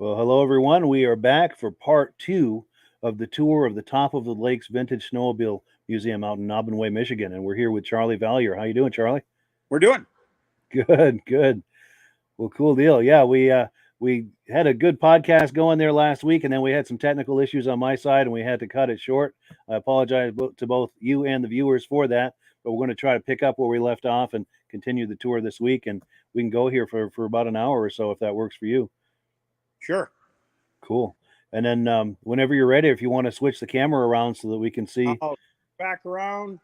Well, hello everyone. We are back for part 2 of the tour of the Top of the Lakes Vintage Snowmobile Museum out in Naubinway, Michigan, and we're here with Charlie Valier. How you doing, Charlie? We're doing good. Well, cool deal. Yeah, we had a good podcast going there last week, and then we had some technical issues on my side, and we had to cut it short. I apologize to both you and the viewers for that, but we're going to try to pick up where we left off and continue the tour this week, and we can go here for about an hour or so if that works for you. Sure. Cool. And then whenever you're ready, if you want to switch the camera around so that we can see. Back around.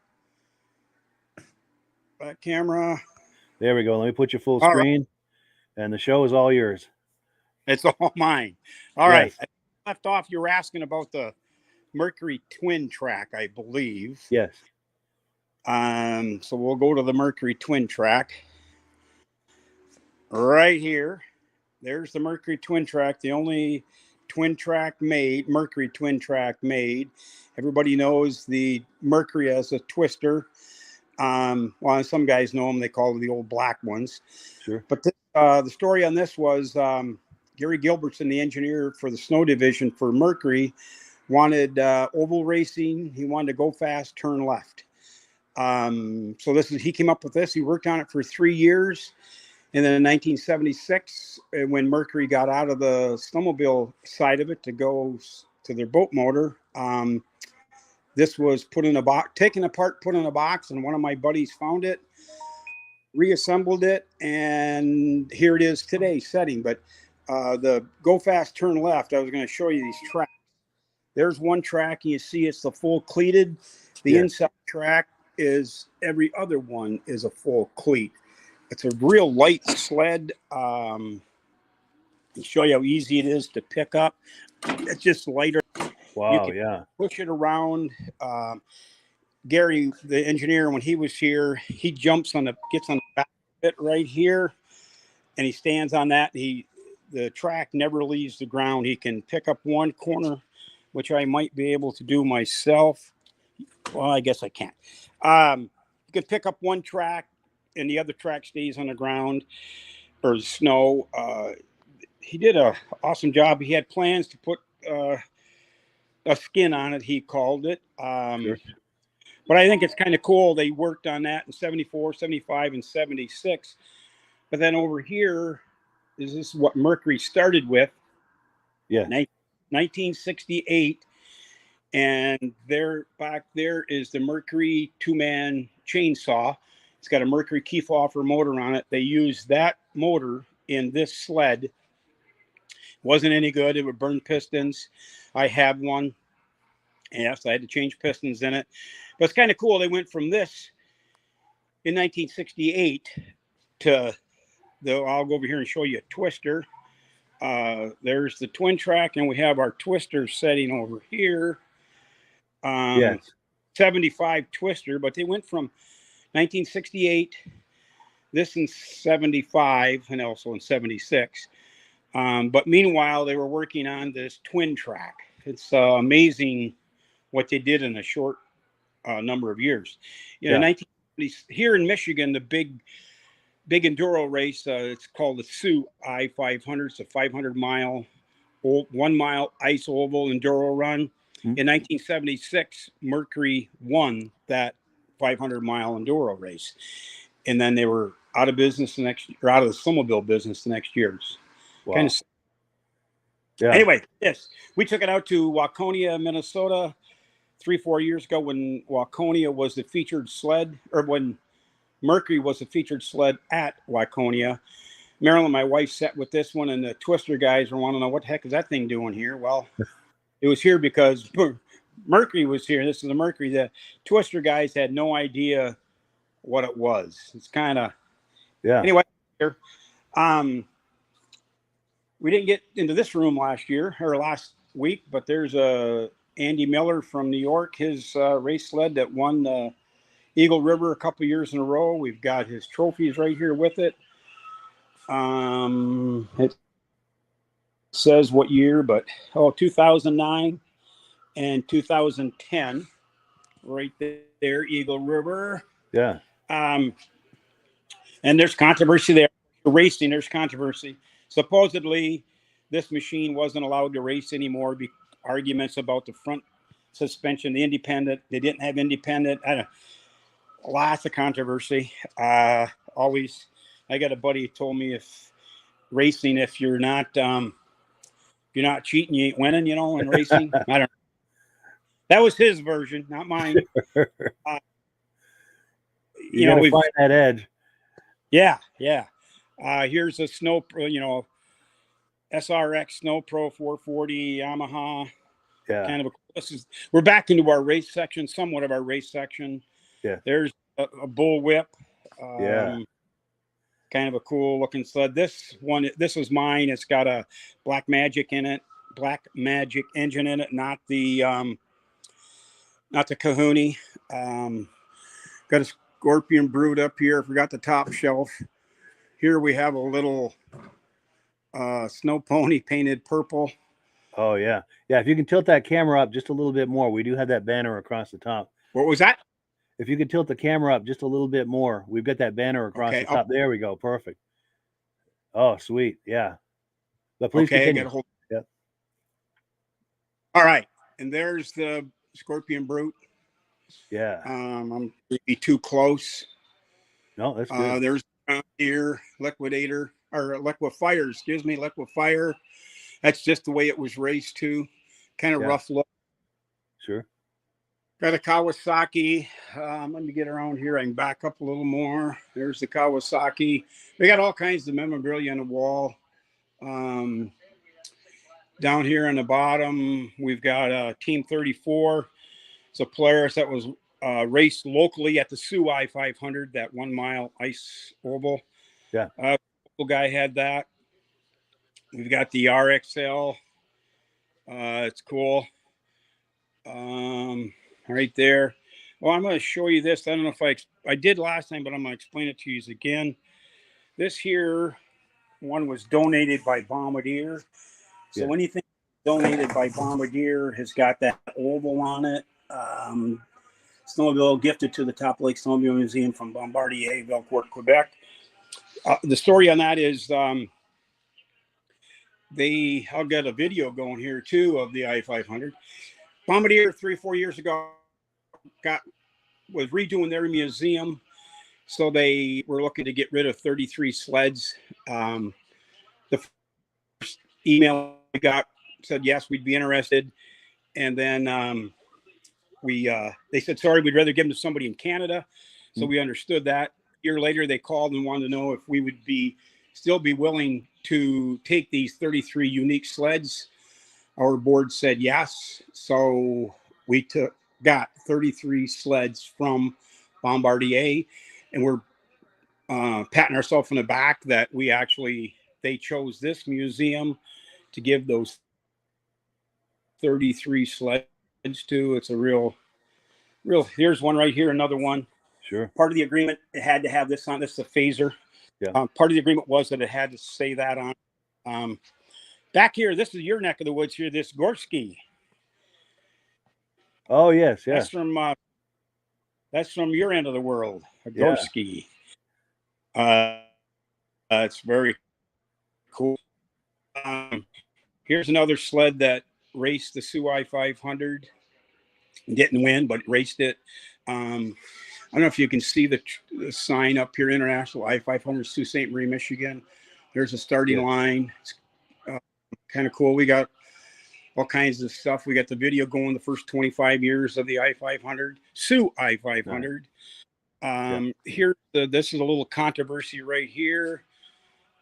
Back camera. There we go. Let me put you full screen. Right. And the show is all yours. It's all mine. All right. I left off, you were asking about the Mercury twin track, I believe. Yes. So we'll go to the Mercury twin track. Right here. There's the Mercury twin track, the only twin track made, Mercury twin track made. Everybody knows the Mercury as a twister. Well, some guys know them. They call them the old black ones. Sure. But the story on this was Gary Gilbertson, the engineer for the snow division for Mercury, wanted oval racing. He wanted to go fast, turn left. So he came up with this. He worked on it for 3 years. And then in 1976, when Mercury got out of the snowmobile side of it to go to their boat motor, this was put in a box, taken apart, put in a box, and one of my buddies found it, reassembled it, and here it is today, setting. But the go fast, turn left, I was going to show you these tracks. There's one track, and you see it's the full cleated. The inside track is every other one is a full cleat. It's a real light sled. I'll show you how easy it is to pick up. It's just lighter. Wow, yeah. Push it around. Gary, the engineer, when he was here, he gets on the back of it right here, and he stands on that. The track never leaves the ground. He can pick up one corner, which I might be able to do myself. Well, I guess I can't. You can pick up one track, and the other track stays on the ground or snow. He did an awesome job. He had plans to put a skin on it, he called it. Sure. But I think it's kind of cool. They worked on that in 74, 75, and 76. But then over here, this is what Mercury started with. Yeah. 1968. And back there is the Mercury two-man chainsaw. It's got a Mercury Kefauver motor on it. They used that motor in this sled. Wasn't any good. It would burn pistons. I have one. Yes, I had to change pistons in it. But it's kind of cool. They went from this in 1968 to I'll go over here and show you a twister. There's the twin track, and we have our twister setting over here. Yes. 75 twister, but they went from 1968, this in 75, and also in 76. But meanwhile, they were working on this twin track. It's amazing what they did in a short number of years. You know, 1970s, here in Michigan, the big enduro race, it's called the Sioux I-500. It's a 500-mile, 1-mile ice oval enduro run. Mm-hmm. In 1976, Mercury won that 500-mile enduro race, and then they were out of business out of the snowmobile business the next years. Wow. Kind of. Yeah. Anyway, we took it out to Waconia, Minnesota, 3-4 years ago when Waconia was the featured sled, or when Mercury was the featured sled at Waconia. Marilyn, my wife, sat with this one, and the twister guys were wanting to know what the heck is that thing doing here. Well, it was here because Mercury was here. This is the Mercury. The twister guys had no idea what it was. It's kind of Anyway, here, we didn't get into this room last week, but there's Andy Miller from New York. His race sled that won the Eagle River a couple years in a row. We've got his trophies right here with it. It says what year, but 2009 and 2010, right there, Eagle River. Yeah. And there's controversy there. The racing, there's controversy. Supposedly, this machine wasn't allowed to race anymore. Arguments about the front suspension, the independent. They didn't have independent. Lots of controversy. Always, I got a buddy who told me if you're not cheating, you ain't winning. You know, in racing. I don't. That was his version, not mine. You know, we find that edge. Yeah. Here's a snow, SRX Snow Pro 440 Yamaha. Yeah. Kind of we're back into our race section, somewhat of our race section. Yeah. There's a bull whip. Yeah. Kind of a cool looking sled. This was mine. It's got a Black Magic engine in it, not the Kahuni. Got a Scorpion Brute up here. Forgot the top shelf. Here we have a little snow pony painted purple. Oh yeah. If you can tilt that camera up just a little bit more, we do have that banner across the top. What was that? If you could tilt the camera up just a little bit more, we've got that banner across the top. There we go. Perfect. Oh, sweet. Yeah. But please continue. Yep. All right. And there's the Scorpion Brute. Yeah. I'm maybe too close. No, that's good. There's here Liquidator or Liquifire. Excuse me, Liquifire. That's just the way it was raced too. Kind of rough look. Sure. Got a Kawasaki. Let me get around here. I can back up a little more. There's the Kawasaki. We got all kinds of memorabilia on the wall. Down here on the bottom, we've got Team 34. It's a Polaris that was raced locally at the Sioux I-500, that 1 mile ice oval. Yeah. Local guy had that. We've got the RXL. It's cool. Right there. Well, I'm going to show you this. I don't know if I did last time, but I'm going to explain it to you again. This here one was donated by Bombardier. So anything donated by Bombardier has got that oval on it. Snowmobile gifted to the Top Lake Snowmobile Museum from Bombardier, Belcourt, Quebec. The story on that is I'll get a video going here too of the I-500. Bombardier 3-4 years ago was redoing their museum, so they were looking to get rid of 33 sleds. The first email we got said yes, we'd be interested, and then they said sorry, we'd rather give them to somebody in Canada. So we understood that. A year later, they called and wanted to know if we would still be willing to take these 33 unique sleds. Our board said yes, so we got 33 sleds from Bombardier, and we're patting ourselves on the back that they chose this museum to give those 33 sleds to. It's a real. Here's one right here, another one. Sure. Part of the agreement, it had to have this on. This is a phaser. Yeah. Part of the agreement was that it had to say that on. Back here, this is your neck of the woods here, this Gorski. Oh, yes, yeah. That's from your end of the world, a Gorski. It's very cool. Here's another sled that raced the Sioux I-500. Didn't win, but raced it. I don't know if you can see the sign up here, International I-500, Sault Ste. Marie, Michigan. There's a starting line. It's kind of cool. We got all kinds of stuff. We got the video going the first 25 years of the I-500, Sioux I-500. Here, this is a little controversy right here.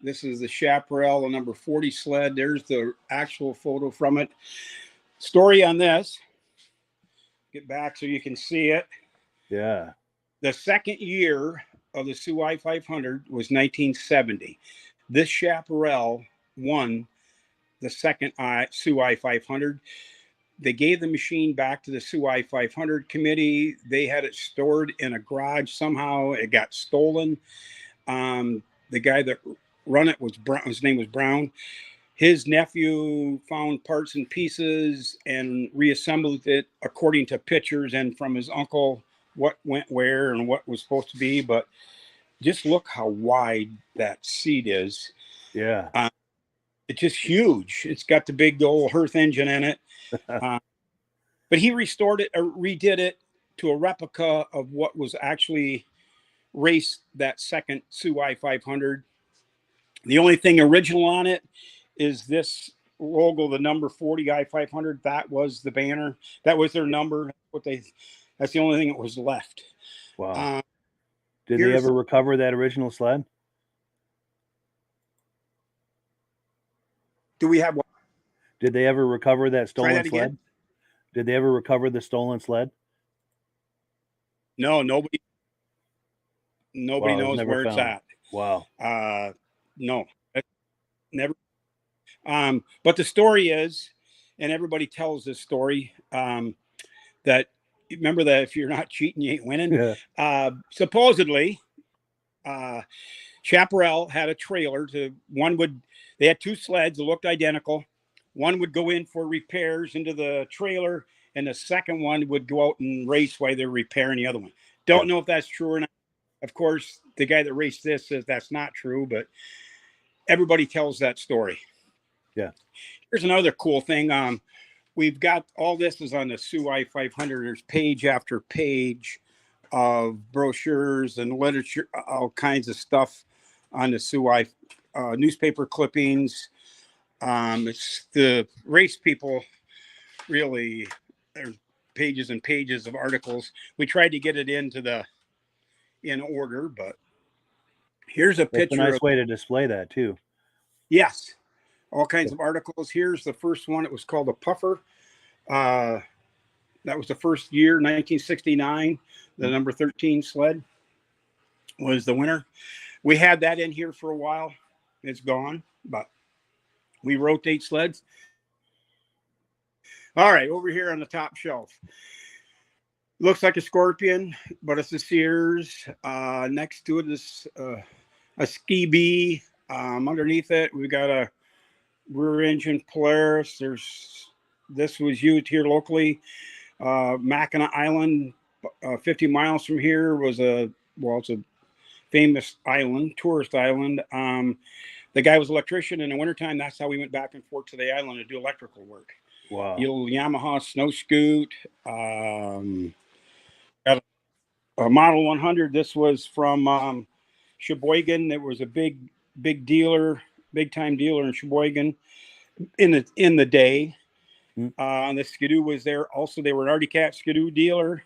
This is the Chaparral, the number 40 sled. There's the actual photo from it. Story on this. Get back so you can see it. Yeah. The second year of the Sioux I-500 was 1970. This Chaparral won the second Sioux I-500. They gave the machine back to the Sioux I-500 committee. They had it stored in a garage. Somehow it got stolen. The guy that run it was Brown. His name was Brown. His nephew found parts and pieces and reassembled it according to pictures and from his uncle what went where and what was supposed to be. But just look how wide that seat is. Yeah. It's just huge. It's got the big old Hearth engine in it. But he restored it or redid it to a replica of what was actually raced that second Sioux I-500. The only thing original on it is this logo, the number 40 I-500. That was the banner. That was their number. That's the only thing that was left. Wow. Did they ever recover that original sled? Do we have what? Did they ever recover that stolen sled? Again? Did they ever recover the stolen sled? No, nobody knows where it's at. Wow. No, never. But the story is, and everybody tells this story, that remember that if you're not cheating, you ain't winning. Yeah. Supposedly, Chaparral had a trailer they had two sleds that looked identical. One would go in for repairs into the trailer, and the second one would go out and race while they're repairing the other one. Don't know if that's true or not. Of course, the guy that raced this says that's not true, but everybody tells that story. Yeah. Here's another cool thing. We've got all this is on the Sioux I-500. There's page after page of brochures and literature, all kinds of stuff on the Sioux newspaper clippings. It's the race people, really. There's pages and pages of articles. We tried to get it in order, but here's a picture. That's a nice way to display that too. Yes, all kinds of articles. Here's the first one. It was called a puffer. That was the first year, 1969. The number 13 sled was the winner. We had that in here for a while. It's gone, but we rotate sleds. All right, over here on the top shelf. Looks like a Scorpion, but it's a Sears. Next to it is a Ski Bee. Underneath it, we got a rear engine Polaris. This was used here locally. Mackinac Island, 50 miles from here, it's a famous island, tourist island. The guy was an electrician in the wintertime. That's how we went back and forth to the island to do electrical work. Wow. The little Yamaha snow scoot. Got a Model 100. This was from Sheboygan. There was a big dealer, big time dealer in Sheboygan in the day. And the Skidoo was there. Also, they were an Artie Cat Skidoo dealer.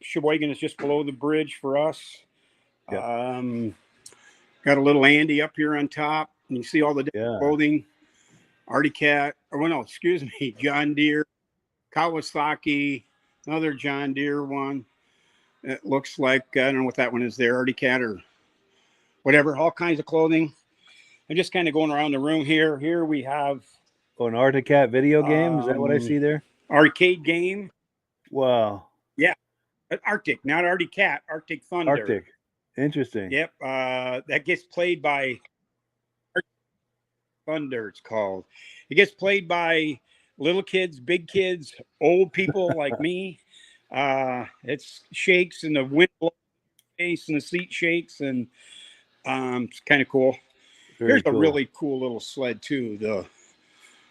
Sheboygan is just below the bridge for us. Yep. Got a little Andy up here on top. You can see all the clothing. Artie Cat, John Deere, Kawasaki, another John Deere one. It looks like, I don't know what that one is there, Artie Cat or whatever, all kinds of clothing. I'm just kind of going around the room here. Here we have an Artie Cat video game. Is that what I see there? Arcade game. Wow. Yeah. Arctic, not Artie Cat, Arctic Thunder. Arctic. Interesting. Yep. That gets played by Thunder, it's called. It gets played by little kids, big kids, old people like me. It shakes and the wind blows face and the seat shakes, and it's kind of cool. Here's a really cool little sled too. The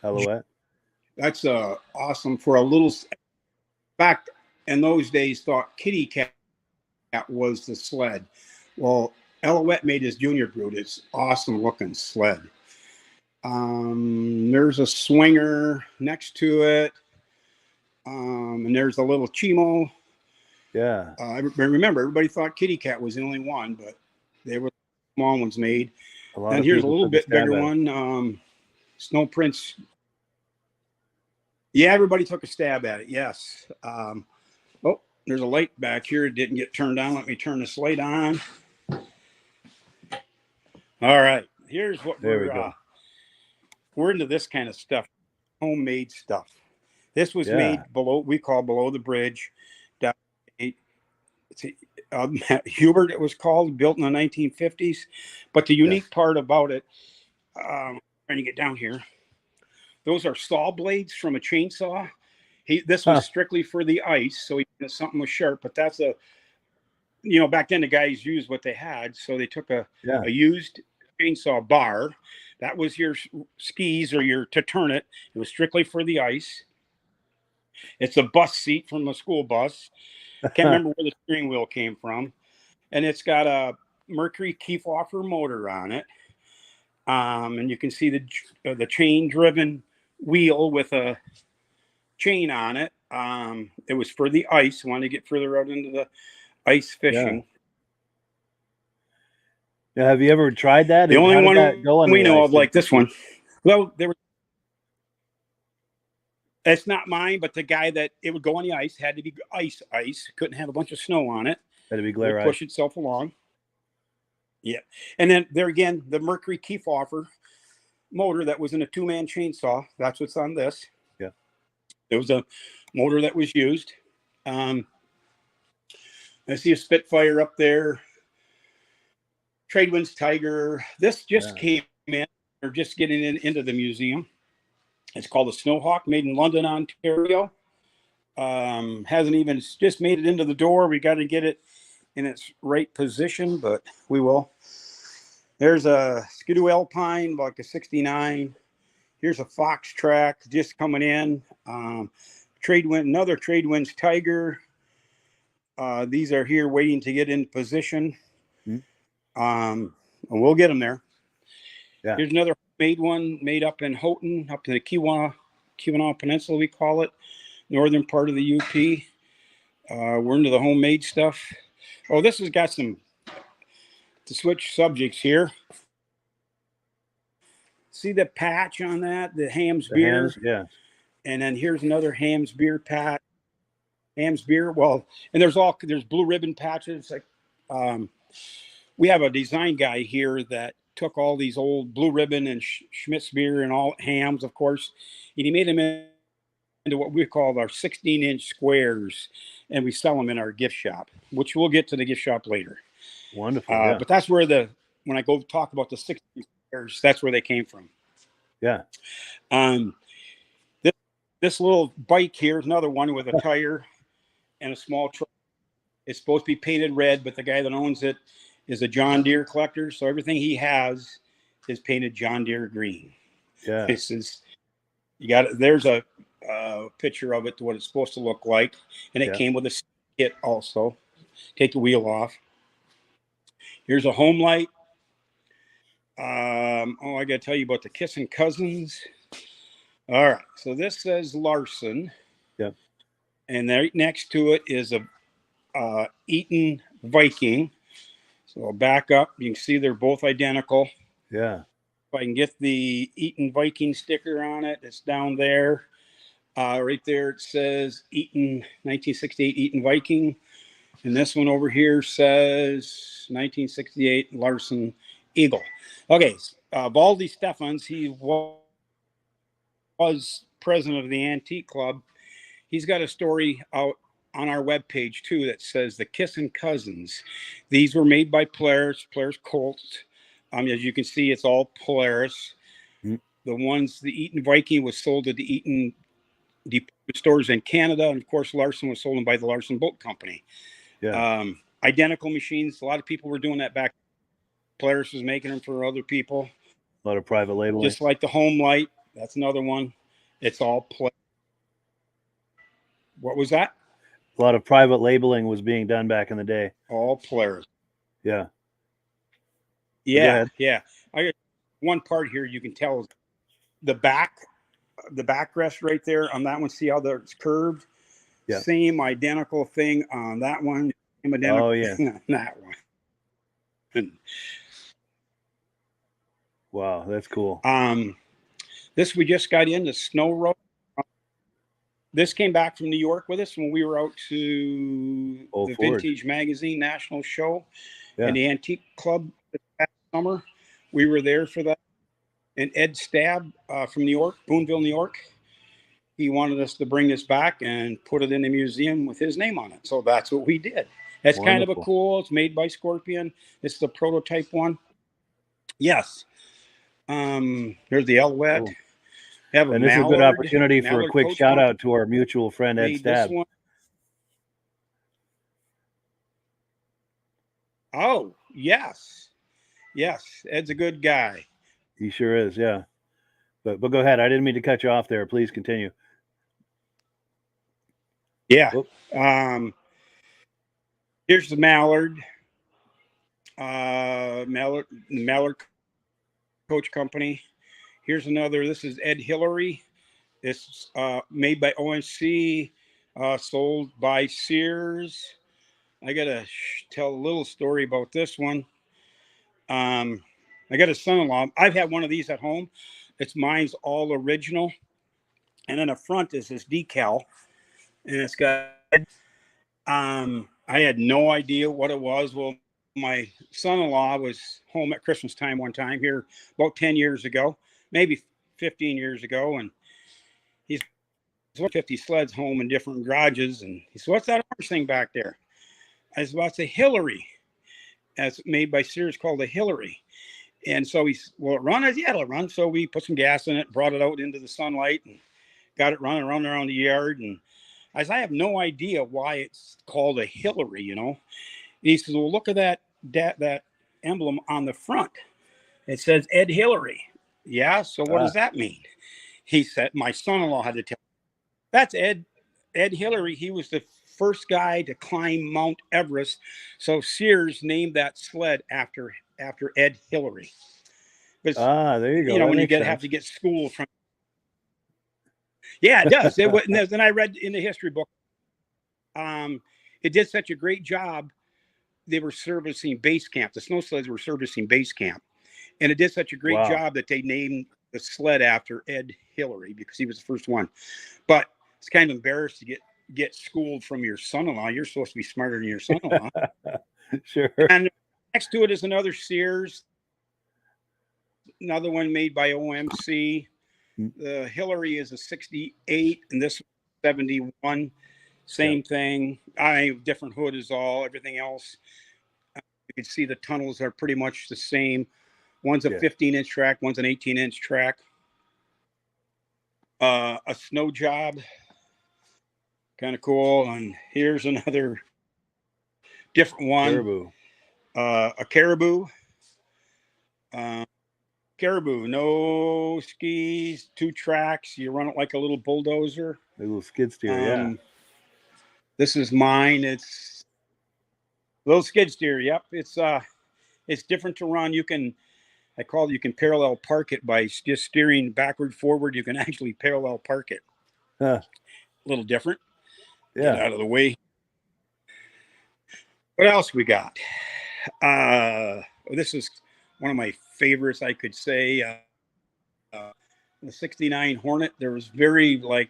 Alouette. That's awesome for a little. In fact, in those days, thought Kitty Cat was the sled. Well, Alouette made his junior brood. It's awesome looking sled. There's a swinger next to it. And there's a little Chimo. Yeah. I remember everybody thought Kitty Cat was the only one, but they were small ones made. And here's a little bit bigger one. Snow Prince. Yeah, everybody took a stab at it. Yes. Oh, there's a light back here. It didn't get turned on. Let me turn this light on. All right. Here's what we're into this kind of stuff. Homemade stuff. This was made we call below the bridge. Hubert, it was called, built in the 1950s. But the unique part about it, trying to get down here, those are saw blades from a chainsaw. This was strictly for the ice, so something was sharp. But that's back then the guys used what they had, so they took a used chainsaw bar. That was your skis or your to turn it. It was strictly for the ice. It's a bus seat from the school bus. Can't remember where the steering wheel came from. And it's got a Mercury Kefauver motor on it. And you can see the chain-driven wheel with a chain on it. It was for the ice. I wanted to get further out into the ice fishing. Now, have you ever tried that? The only one we know ice? of like this one. Well, it's not mine, but the guy that it would go on the ice had to be ice. Couldn't have a bunch of snow on it. Had to be glare ice. Push itself along. Yeah. And then there again, the Mercury Kefauver motor that was in a 2-man chainsaw. That's what's on this. Yeah. It was a motor that was used. I see a Spitfire up there. Tradewinds Tiger. This just came in. They're just getting into the museum. It's called the Snowhawk, made in London, Ontario. Hasn't even just made it into the door. We got to get it in its right position, but we will. There's a Skidoo Alpine, like a 69. Here's a Fox Track just coming in. Another Tradewinds Tiger. These are here waiting to get in position. And we'll get them there. Yeah. Here's another made one made up in Houghton, up in the Keweenaw Peninsula, we call it, northern part of the UP. We're into the homemade stuff. Oh, this has got some, to switch subjects here. See the patch on that, the Ham's beer? Yeah. And then here's another Ham's beer patch. Ham's beer, well, and there's blue ribbon patches. Like, we have a design guy here that took all these old blue ribbon and Schmidt's beer and all Hams, of course, and he made them into what we call our 16-inch squares, and we sell them in our gift shop, which we'll get to the gift shop later. Wonderful. But that's where when I go talk about the 16 squares, that's where they came from. Yeah. This little bike here is another one with a tire and a small truck. It's supposed to be painted red, but the guy that owns it is a John Deere collector, so everything he has is painted John Deere green. Yeah. There's a picture of it to what it's supposed to look like, and it came with a kit also. Take the wheel off. Here's a home light. I got to tell you about the Kissing Cousins. All right, so this says Larson. Yeah. And right next to it is a Eaton Viking. So I'll back up. You can see they're both identical. Yeah. If I can get the Eaton Viking sticker on it, it's down there. Right there it says Eaton 1968 Eaton Viking. And this one over here says 1968 Larson Eagle. Okay, Baldy Steffens, he was president of the Antique Club. He's got a story out on our webpage too that says the Kissin' Cousins. These were made by Polaris Colts. As you can see, it's all Polaris. Mm-hmm. The Eaton Viking was sold to the Eaton department stores in Canada, and of course Larson was sold by the Larson Boat Company. Yeah. Identical machines. A lot of people were doing that back. Polaris was making them for other people. A lot of private labeling. Just like the home light. That's another one. It's all Polaris. What was that? A lot of private labeling was being done back in the day. All Polaris. Yeah. Yeah. I got one part here you can tell the backrest right there on that one. See how it's curved? Yeah. Same identical thing on that one. Same identical thing on that one. And, wow, that's cool. This we just got in the Snow Road. This came back from New York with us when we were out to the Vintage Magazine National Show and the Antique Club this past summer. We were there for that. And Ed Stab from New York, Boonville, New York, he wanted us to bring this back and put it in the museum with his name on it. So that's what we did. That's kind of a cool. It's made by Scorpion. This is the prototype one. Yes. There's the Elwet. Cool. And this is a good opportunity for a quick shout out to our mutual friend Ed Stab. Oh, yes. Yes, Ed's a good guy. He sure is. Yeah. But go ahead. I didn't mean to cut you off there. Please continue. Yeah. Whoop. Here's the Mallard. Mallard Coach Company. Here's another. This is Ed Hillary. It's made by OMC, sold by Sears. I got to tell a little story about this one. I got a son-in-law. I've had one of these at home. Mine's all original. And then the front is this decal. And it's got, I had no idea what it was. Well, my son-in-law was home at Christmas time one time here about 10 years ago, maybe 15 years ago. And he's 50 sleds home in different garages. And he said, "What's that orange thing back there?" I said, "Well, it's a Hillary. That's made by Sears, called a Hillary." And so he's, "Will it run?" I said, "Yeah, it'll run." So we put some gas in it, brought it out into the sunlight, and got it running around the yard. And I said, "I have no idea why it's called a Hillary, you know." And he says, "Well, look at that emblem on the front. It says Ed Hillary." "Yeah, so what does that mean?" He said, my son-in-law had to tell me, "That's Ed Hillary. He was the first guy to climb Mount Everest. So Sears named that sled after Ed Hillary." But there you go. You know, that when you have to get school from. Yeah, it does. Then I read in the history book. It did such a great job. They were servicing base camp. The snow sleds were servicing base camp, and it did such a great job that they named the sled after Ed Hillary because he was the first one. But it's kind of embarrassed to get schooled from your son-in-law. You're supposed to be smarter than your son-in-law. Sure. And next to it is another Sears, another one made by OMC. The Hillary is a 68, and this 71. Same thing. Different hood is all. Everything else, you can see the tunnels are pretty much the same. One's a 15-inch track. One's an 18-inch track. A snow job, kind of cool. And here's another different one. Caribou. A Caribou. Caribou, no skis, 2 tracks. You run it like a little bulldozer. A little skid steer, This is mine. It's a little skid steer. Yep. It's different to run. You can parallel park it by just steering backward, forward. You can actually parallel park it. A little different. Get out of the way. What else we got? This is one of my favorites, I could say. The 69 Hornet. There was very like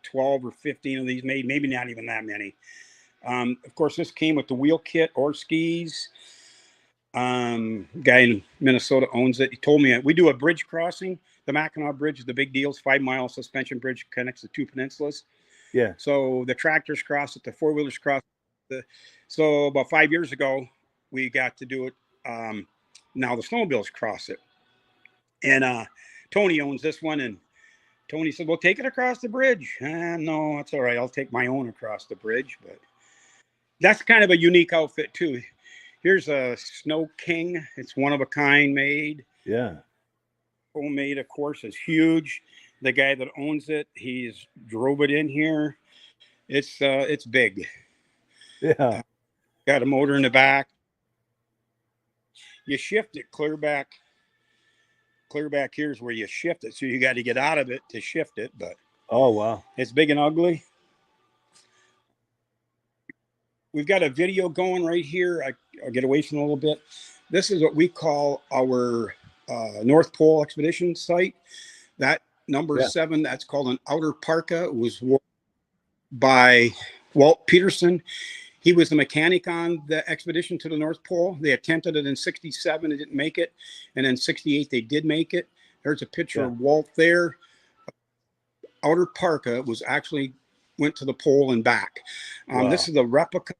12 or 15 of these made, maybe not even that many. Of course, this came with the wheel kit or skis. Guy in Minnesota owns it. He told me we do a bridge crossing. The Mccullough Bridge is the big deal. It's 5-mile suspension bridge, connects the 2 peninsulas. Yeah. So the tractors cross it, the 4-wheelers cross it. So about 5 years ago, we got to do it. Now the snowmobiles cross it. And Tony owns this one, and Tony said, "Well, take it across the bridge." No, that's all right. I'll take my own across the bridge. But that's kind of a unique outfit too. Here's a Snow King. It's one of a kind made. Yeah. Homemade, of course, is huge. The guy that owns it, he's drove it in here. It's big. Yeah. Got a motor in the back. You shift it clear back. Clear back here's where you shift it. So you got to get out of it to shift it. But oh, wow. It's big and ugly. We've got a video going right here. I'll get away from it a little bit. This is what we call our North Pole expedition site. That number 7, that's called an outer parka. It was worn by Walt Peterson. He was the mechanic on the expedition to the North Pole. They attempted it in 67 and didn't make it. And in 68, they did make it. There's a picture of Walt there. Outer parka went to the pole and back. This is a replica.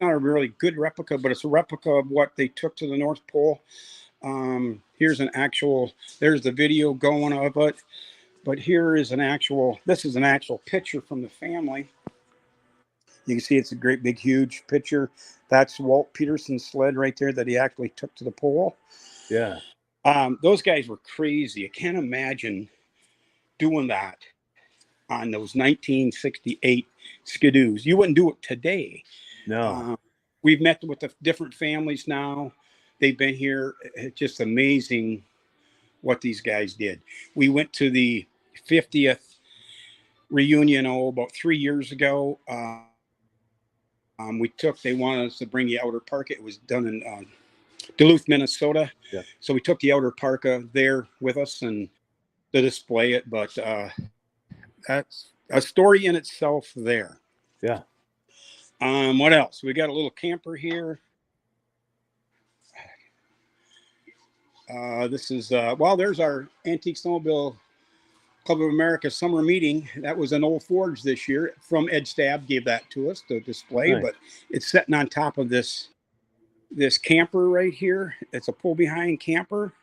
Not a really good replica, but it's a replica of what they took to the North Pole. There's the video going of it. But this is an actual picture from the family. You can see it's a great big huge picture. That's Walt Peterson's sled right there that he actually took to the pole. Yeah. Those guys were crazy. I can't imagine doing that on those 1968 Skidoos. You wouldn't do it today. No. We've met with the different families now. They've been here. It's just amazing what these guys did. We went to the 50th reunion about 3 years ago. They wanted us to bring the outer parka. It was done in Duluth, Minnesota. Yeah. So we took the outer parka there with us and to display it. But that's a story in itself there. Yeah. What else? We got a little camper here. This is, there's our Antique Snowmobile Club of America summer meeting. That was an old Forge this year from Ed Stab, gave that to us to display, Nice. but it's sitting on top of this camper right here. It's a pull behind camper.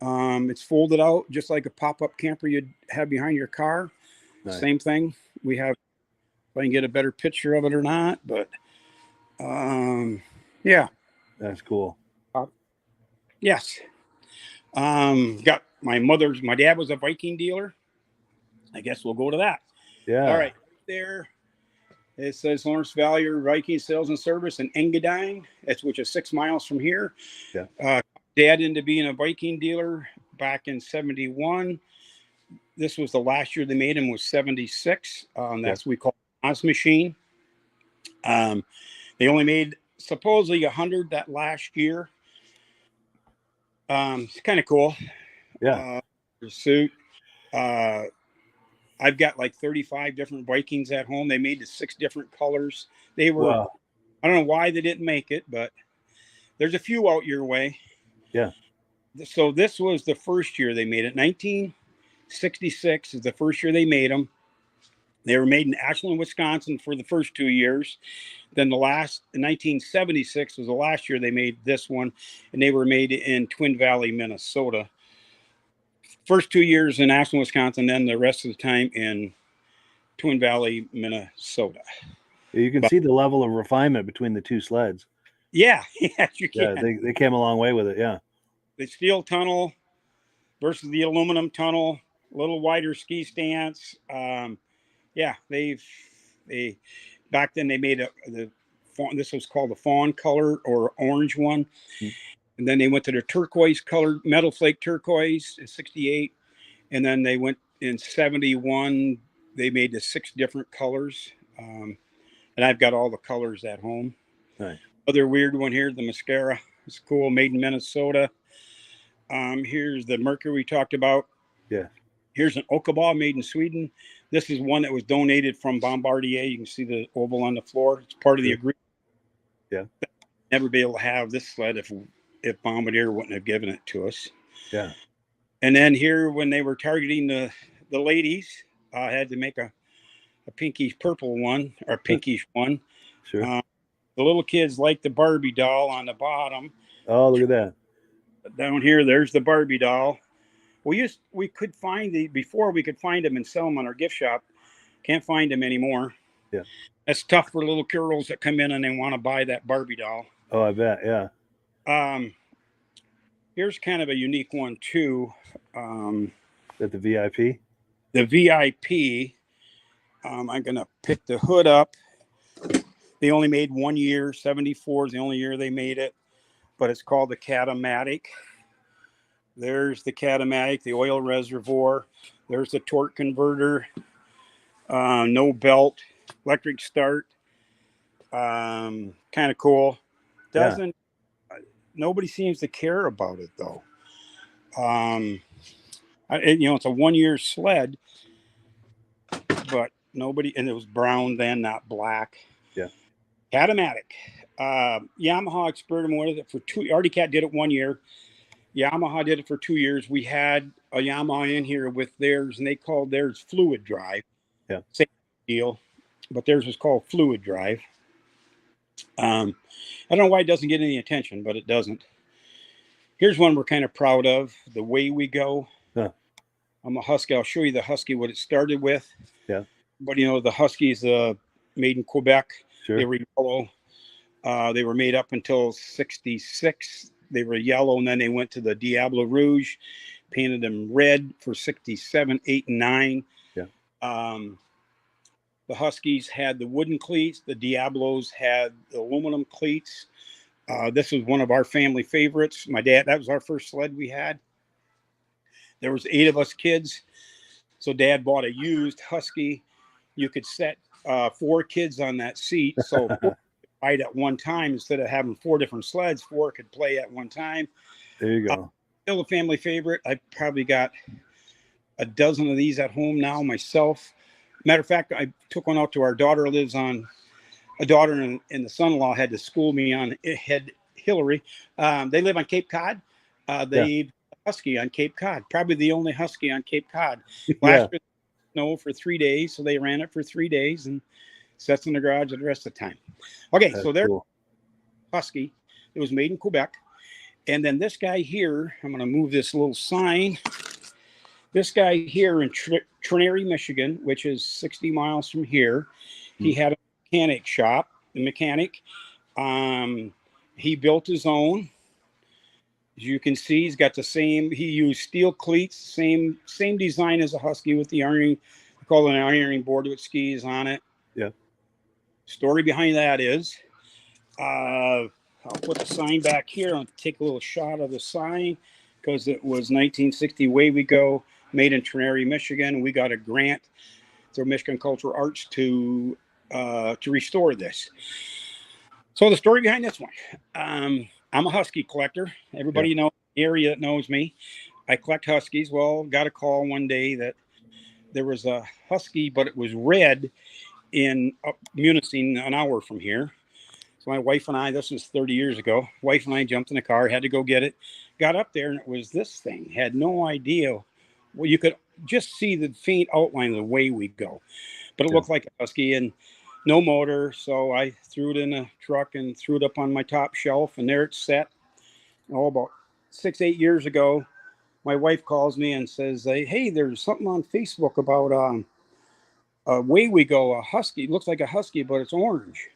It's folded out just like a pop-up camper you'd have behind your car. Nice. Same thing. We have, if I can get a better picture of it or not, but yeah. That's cool. Yes. Got my dad was a Viking dealer. I guess we'll go to that. Yeah. All right. There it says Lawrence Valley Viking Sales and Service in Engadine, which is 6 miles from here. Yeah. Dad into being a Viking dealer back in 71. This was the last year they made him was 76. That's what we call Oz machine. They only made supposedly 100 that last year. It's kind of cool. Yeah. Suit. I've got like 35 different Vikings at home. They made the 6 different colors. They were, wow. I don't know why they didn't make it, but there's a few out your way. Yeah. So this was the first year they made it. 1966 is the first year they made them. They were made in Ashland, Wisconsin for the first 2 years. Then in 1976 was the last year they made this one, and they were made in Twin Valley, Minnesota. First 2 years in Ashland, Wisconsin, then the rest of the time in Twin Valley, Minnesota. You can see the level of refinement between the two sleds. Yeah, yes, you can. Yeah, they came a long way with it, yeah. The steel tunnel versus the aluminum tunnel, a little wider ski stance. Yeah, they back then they made this was called the fawn color or orange one. Mm-hmm. And then they went to the turquoise colored metal flake turquoise in 68. And then they went in 71, they made the 6 different colors. And I've got all the colors at home. Nice. Other weird one here, the mascara. It's cool, made in Minnesota. Here's the Mercury we talked about. Yeah. Here's an Okaba made in Sweden. This is one that was donated from Bombardier. You can see the oval on the floor. It's part of the agreement. Yeah. Never be able to have this sled if Bombardier wouldn't have given it to us. Yeah. And then here, when they were targeting the ladies, I had to make a pinkish purple one or pinkish one. Sure. The little kids like the Barbie doll on the bottom. Oh, look at that. Down here, there's the Barbie doll. We could find before we could find them and sell them on our gift shop. Can't find them anymore. Yeah. That's tough for little girls that come in and they want to buy that Barbie doll. Oh, I bet. Yeah. Here's kind of a unique one too. Is that the VIP? The VIP. I'm going to pick the hood up. They only made 1 year. 74 is the only year they made it, but it's called the Catamatic. There's the Catamatic, the oil reservoir. There's the torque converter. No belt, electric start. Kind of cool. Nobody seems to care about it though. It's a 1 year sled, but nobody, and it was brown then, not black. Yeah. Catamatic. Yamaha experimented with it for 2. Artie Cat did it 1 year. Yamaha did it for 2 years. We had a Yamaha in here with theirs, and they called theirs fluid drive. Yeah. Same deal, but theirs was called fluid drive. I don't know why it doesn't get any attention, but it doesn't. Here's one we're kind of proud of, the Way We Go. Huh. I'm a Husky. I'll show you the Husky, what it started with. Yeah. But, the Huskies made in Quebec. Sure. They were yellow. They were made up until 66. they were yellow, and then they went to the Diablo Rouge, painted them red for 67, 8, and 9. Yeah. The Huskies had the wooden cleats. The Diablos had the aluminum cleats. This was one of our family favorites. My dad, that was our first sled we had. There was 8 of us kids. So Dad bought a used Husky. You could set 4 kids on that seat. So 4 could ride at one time instead of having 4 different sleds. 4 could play at one time. There you go. Still a family favorite. I probably got a dozen of these at home now myself. Matter of fact, I took one out to our daughter. Lives on a daughter and the son-in-law had to school me on Hillary. They live on Cape Cod. They Husky on Cape Cod, probably the only Husky on Cape Cod. Last year, snow for 3 days, so they ran it for 3 days and sets in the garage the rest of the time. Okay, so they're cool. Husky. It was made in Quebec. And then this guy here, I'm going to move this little sign. This guy here in Trinary, Michigan, which is 60 miles from here, he had a mechanic shop, the mechanic. He built his own. As you can see, he's got the same, he used steel cleats, same design as a Husky with the ironing, we call it an ironing board with skis on it. Yeah. Story behind that is, I'll put the sign back here. I'll take a little shot of the sign because it was 1960, Away We Go, made in Trinary, Michigan. We got a grant through Michigan Cultural Arts to restore this. So the story behind this one, I'm a Husky collector. Everybody knows the area that knows me. I collect Huskies. Well, got a call one day that there was a Husky, but it was red in Munising, an hour from here. So my wife and I, this was 30 years ago, wife and I jumped in the car, had to go get it, got up there, and it was this thing. Had no idea. Well, you could just see the faint outline of the Way We Go, but it looked like a Husky and no motor. So I threw it in a truck and threw it up on my top shelf, and there it's set. Oh, about 6-8 years ago, my wife calls me and says, hey, there's something on Facebook about Way We Go, a Husky. It looks like a Husky, but it's orange.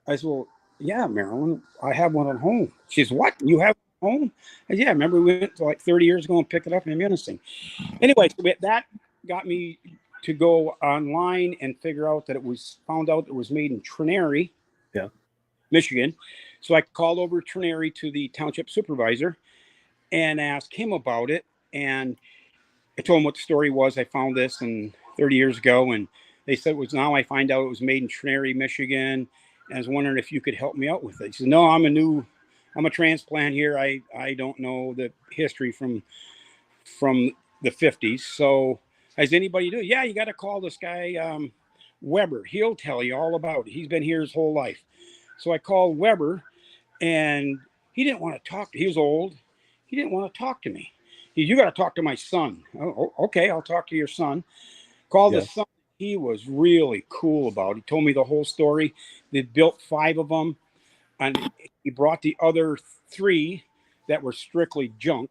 I said, well, yeah, Marilyn, I have one at home. She says, what? You have one at home? I said, yeah, remember we went to like 30 years ago and picked it up in Munising. Anyway, so that got me to go online and found out it was made in Trinary, Michigan. So I called over Trinary to the township supervisor and asked him about it. And I told him what the story was. I found this 30 years ago, and they said now I find out it was made in Trinary, Michigan. And I was wondering if you could help me out with it. He said, no, I'm a transplant here. I don't know the history from the 50s. So has anybody do it? Yeah, you got to call this guy, Weber. He'll tell you all about it. He's been here his whole life. So I called Weber, and he didn't want to talk. He was old. He didn't want to talk to me. You got to talk to my son. Oh, okay, I'll talk to your son. Called his son. He was really cool about it. He told me the whole story. They built 5 of them, and he brought the other 3 that were strictly junk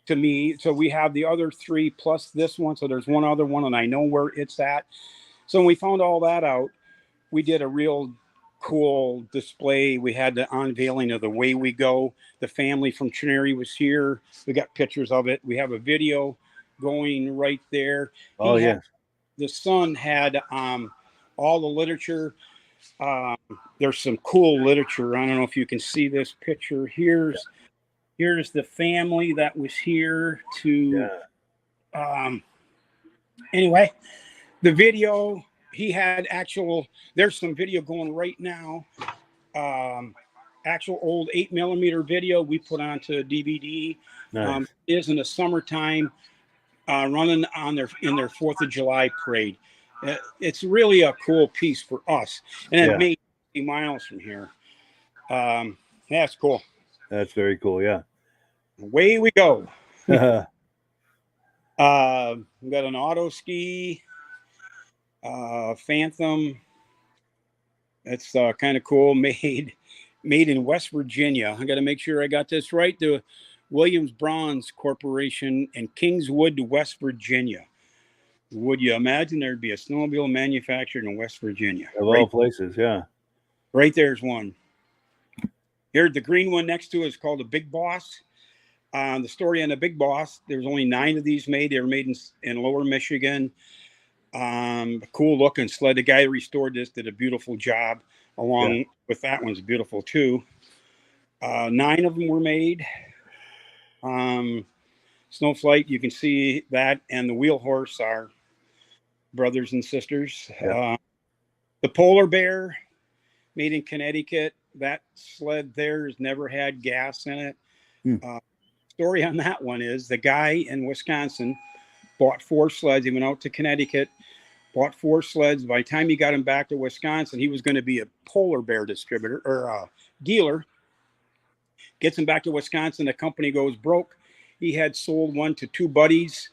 to me. So we have the other 3 plus this one. So there's one other one, and I know where it's at. So when we found all that out, we did a real cool display. We had the unveiling of the Way We Go. The family from Trinary was here. We got pictures of it. We have a video going right there. Oh, yeah. The son had all the literature. There's some cool literature. I don't know if you can see this picture. Here's the family that was here to. Anyway, the video, he had there's some video going right now. Actual old 8mm video we put onto DVD. Nice. Is in the summertime. Running in their 4th of July parade. It's really a cool piece for us. And it made 50 miles from here. That's cool. That's very cool, yeah. Away we go. We got an auto ski, Phantom. It's kind of cool. Made in West Virginia. I got to make sure I got this right. The Williams Bronze Corporation in Kingswood, West Virginia. Would you imagine there'd be a snowmobile manufactured in West Virginia? Of all places, yeah. Right there's one. Here, the green one next to it is called the Big Boss. The story on the Big Boss, there's only 9 of these made. They were made in Lower Michigan. Cool looking sled. The guy who restored this did a beautiful job, along with that one's beautiful too. 9 of them were made. Snowflight, you can see that, and the Wheel Horse are brothers and sisters. Yeah. The Polar Bear, made in Connecticut. That sled there has never had gas in it. Story on that one is the guy in Wisconsin bought 4 sleds. He went out to Connecticut, bought 4 sleds. By the time he got him back to Wisconsin, he was going to be a Polar Bear distributor or dealer. Gets him back to Wisconsin. The company goes broke. He had sold one to 2 buddies,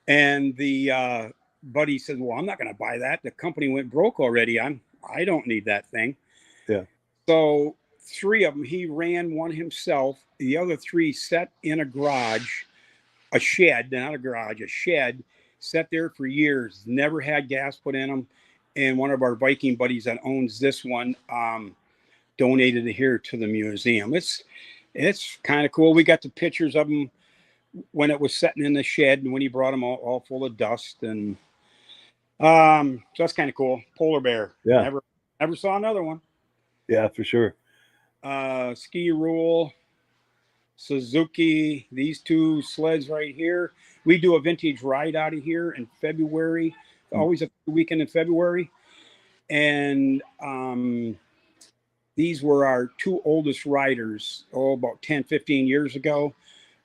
and the buddy said, "Well, I'm not going to buy that. The company went broke already. I don't need that thing." Yeah. So 3 of them, he ran one himself. The other 3 sat in a garage, a shed, not a garage, a shed, sat there for years, never had gas put in them. And one of our Viking buddies that owns this one donated it here to the museum. It's kind of cool. We got the pictures of them when it was sitting in the shed and when he brought them all full of dust. And so that's kind of cool. Polar Bear. Yeah. Never saw another one. Yeah, for sure. Ski Rule, Suzuki, these 2 sleds right here. We do a vintage ride out of here in February, always a weekend in February. And these were our 2 oldest riders, about 10, 15 years ago.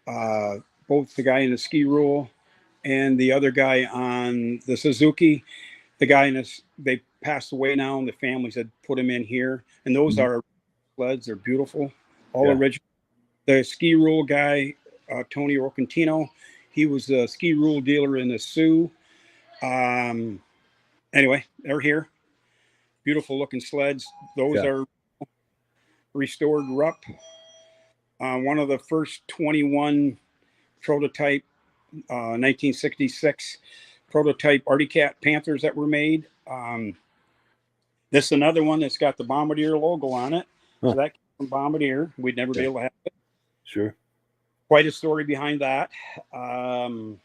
Both the guy in the Ski Rule and the other guy on the Suzuki. The guy in this, they passed away now, and the families had put him in here. And those are sleds. They're beautiful, all original. The Ski Rule guy, Tony Rocantino, he was a Ski Rule dealer in the Sioux. Anyway, they're here. Beautiful looking sleds. Those are restored Rupp. One of the first 21 prototype 1966 prototype Artie Cat Panthers that were made. This is another one that's got the Bombardier logo on it. So that came from Bombardier. We'd never be able to have it. Sure. Quite a story behind that. And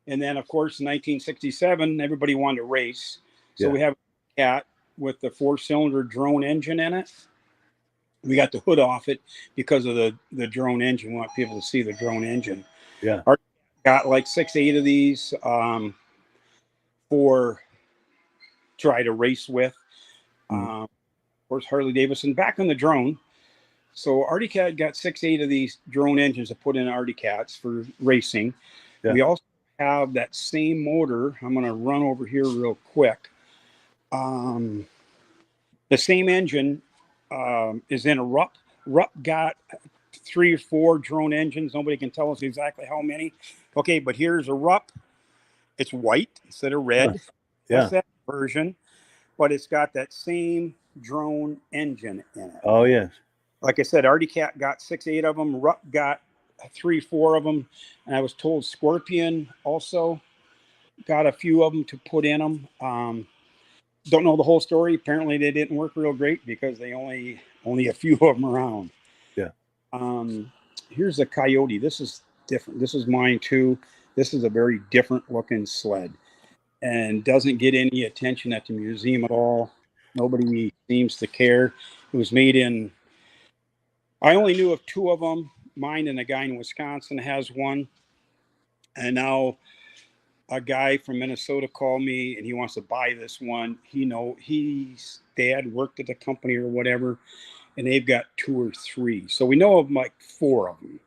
then, of course, in 1967, everybody wanted to race. So we have a Cat with the 4-cylinder drone engine in it. We got the hood off it because of the drone engine. We want people to see the drone engine. Yeah. Our got like 6, 8 of these for try to race with. Of course, Harley Davidson back on the drone. So Artie Cat got 6, 8 of these drone engines to put in Artie Cats for racing. Yeah. We also have that same motor. I'm going to run over here real quick. The same engine is in a Rupp. Rupp got 3 or 4 drone engines. Nobody can tell us exactly how many. Okay, but here's a Rupp. It's white instead of red. That's that version. But it's got that same drone engine in it. Oh, yes. Like I said, Artie Cat got 6, 8 of them. Rupp got 3, 4 of them. And I was told Scorpion also got a few of them to put in them. Don't know the whole story. Apparently they didn't work real great because they only a few of them around. Yeah. Here's a Coyote. This is different. This is mine too. This is a very different looking sled and doesn't get any attention at the museum at all. Nobody seems to care. It was made in, I only knew of 2 of them. Mine and a guy in Wisconsin has one. And now a guy from Minnesota called me and he wants to buy this one. His dad worked at the company or whatever, and they've got 2 or 3. So we know of like 4 of them.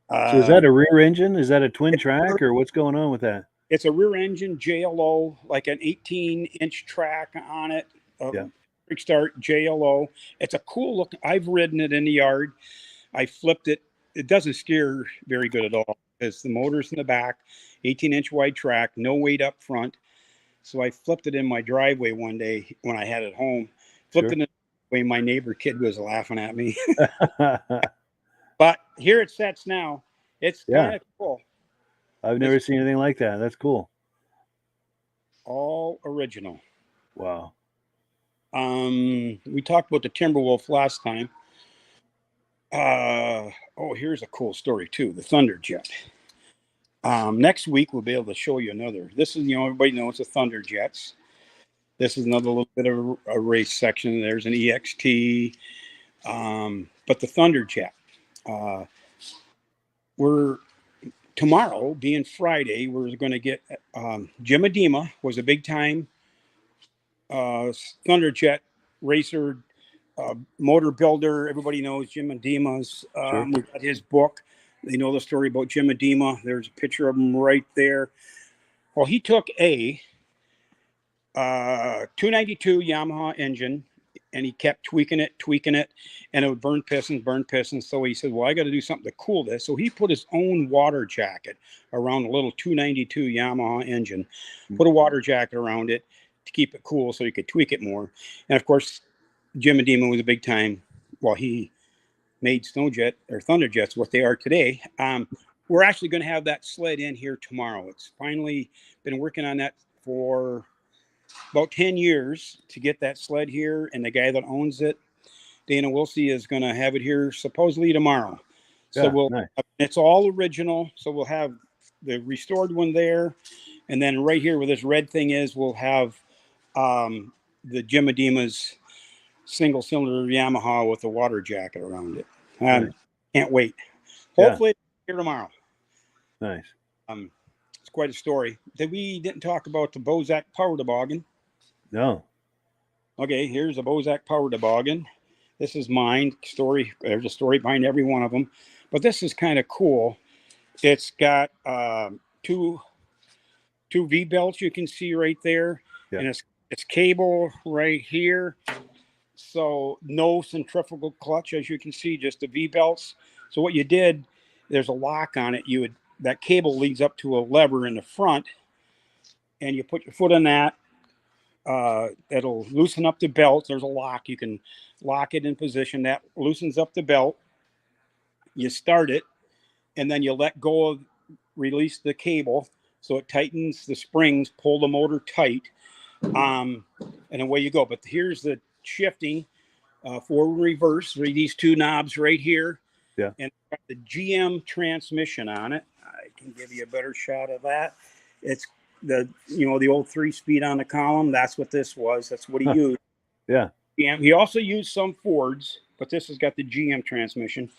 So is that a rear engine? Is that a twin track or what's going on with that? It's a rear engine JLO, like an 18-inch track on it. Quick start JLO. It's a cool look. I've ridden it in the yard. I flipped it. It doesn't steer very good at all because the motor's in the back, 18-inch wide track, no weight up front. So I flipped it in my driveway one day when I had it home. Flipped it in the way my neighbor kid was laughing at me. But here it sets now. It's kind of cool. I've never seen anything like that. That's cool. All original. Wow. We talked about the Timberwolf last time. Here's a cool story too. The Thunderjet. Next week we'll be able to show you another. This is, everybody knows the Thunderjets. This is another little bit of a race section. There's an EXT, but the Thunderjet. We're tomorrow, being Friday, we're going to get Jim Adema was a big time Thunderjet racer, motor builder. Everybody knows Jim Adema's. Sure. We got his book. They know the story about Jim Adema. There's a picture of him right there. Well, he took a 292 Yamaha engine, and he kept tweaking it, and it would burn pistons. So he said, well, I got to do something to cool this. So he put his own water jacket around a little 292 Yamaha engine, put a water jacket around it to keep it cool so he could tweak it more. And of course, Jim Adema was a big time. Well, he made Thunderjets what they are today. We're actually going to have that sled in here tomorrow. It's finally been working on that for about 10 years to get that sled here, and the guy that owns it, Dana Wilsey, is going to have it here supposedly tomorrow. So nice. It's all original. So we'll have the restored one there, and then right here where this red thing is, we'll have the Jim Adema's single cylinder Yamaha with a water jacket around it. Nice. Can't wait. Hopefully here tomorrow. Nice. It's quite a story. We didn't talk about the Bozak Power Toboggan. No. Okay, here's a Bozak Power Toboggan. This is mine. There's a story behind every one of them. But this is kind of cool. It's got two V-belts you can see right there. Yeah. And it's cable right here. So no centrifugal clutch, as you can see, just the V-belts. So what you did, there's a lock on it. That cable leads up to a lever in the front, and you put your foot on that. It'll loosen up the belt. There's a lock. You can lock it in position. That loosens up the belt. You start it, and then you let go release the cable, so it tightens the springs, pull the motor tight, and away you go. But here's the shifting, forward and reverse. These two knobs right here. Yeah. And got the GM transmission on it. I can give you a better shot of that. It's the old 3-speed on the column. That's what this was. That's what he used. Yeah. He also used some Fords, but this has got the GM transmission.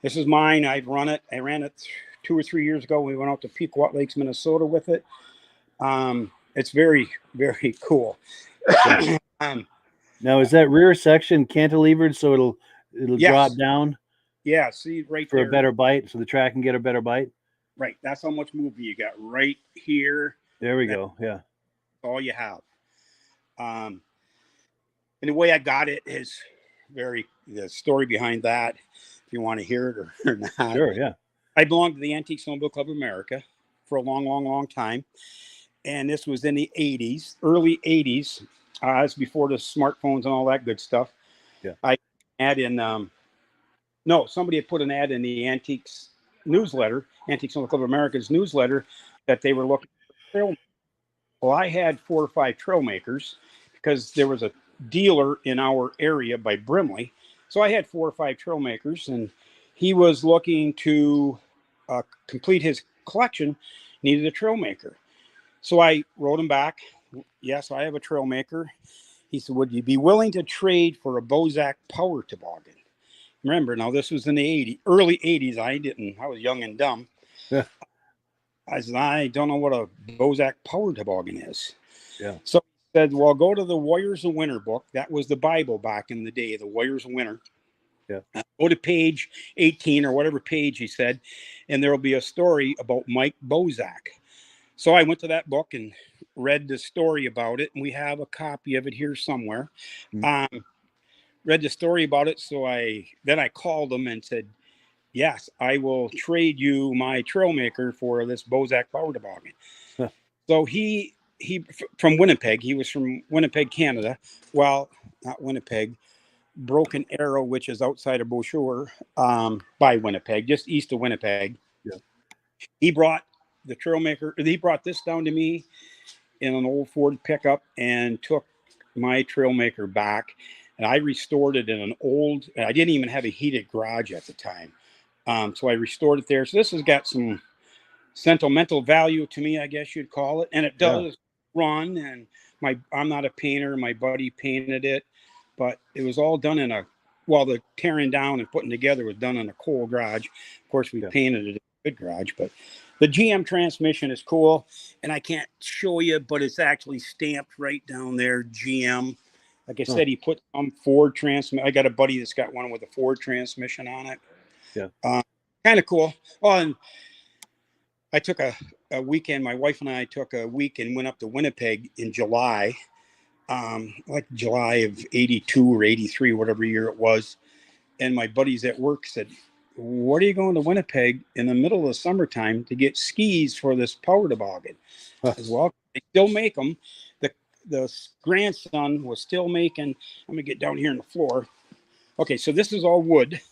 This is mine. I ran it 2 or 3 years ago. We went out to Pequot Lakes, Minnesota with it. It's very, very cool. Now, is that rear section cantilevered so it'll drop down? Yeah, see right for there. A better bite, so the track can get a better bite? Right. That's how much movement you got right here. There we go. Yeah. All you have. And the way I got it is the story behind that, if you want to hear it or not. Sure, yeah. I belonged to the Antique Snowmobile Club of America for a long, long, long time. And this was in the 80s, early 80s. It's before the smartphones and all that good stuff. Yeah. I had in... No, somebody had put an ad in the Antiques newsletter, Antique Snowmobile Club of America's newsletter, that they were looking for trail. Well, I had 4 or 5 trail makers because there was a dealer in our area by Brimley. So I had 4 or 5 trail makers, and he was looking to complete his collection, needed a trail maker. So I wrote him back, yes, I have a trail maker. He said, would you be willing to trade for a Bozak Power Toboggan? Remember, now this was in the early 80s. I was young and dumb. Yeah. I said, I don't know what a Bozak Power Toboggan is. Yeah. So he said, well, go to the Warriors of Winter book. That was the Bible back in the day, the Warriors of Winter. Yeah. Go to page 18 or whatever page, he said, and there will be a story about Mike Bozak. So I went to that book and read the story about it, and we have a copy of it here somewhere. Mm-hmm. Read the story about it, so I called him and said, yes, I will trade you my trail maker for this Bozak Power Toboggan. Huh. So he from Winnipeg. He was from Winnipeg, Canada. Well, not Winnipeg, Broken Arrow, which is outside of Beausejour, by Winnipeg, just east of Winnipeg. Yeah. He brought the trail maker. He brought this down to me, in an old Ford pickup and took my trail maker back. and I restored it in an old. I didn't even have a heated garage at the time, so I restored it there. So this has got some sentimental value to me, I guess you'd call it, and it does run. And I'm not a painter. My buddy painted it, but it was all done in the tearing down and putting together was done in a coal garage. Of course, we painted it in a good garage, but the GM transmission is cool, and I can't show you, but it's actually stamped right down there, GM. Like I said, he put some Ford transmission. I got a buddy that's got one with a Ford transmission on it. Yeah. Kind of cool. Oh, and I took a weekend. My wife and I took a week and went up to Winnipeg in July, like July of 82 or 83, whatever year it was. And my buddies at work said, "What are you going to Winnipeg in the middle of the summertime to get skis for this power toboggan?" As well, they still make them. The grandson was still making. I'm gonna get down here on the floor. Okay, so this is all wood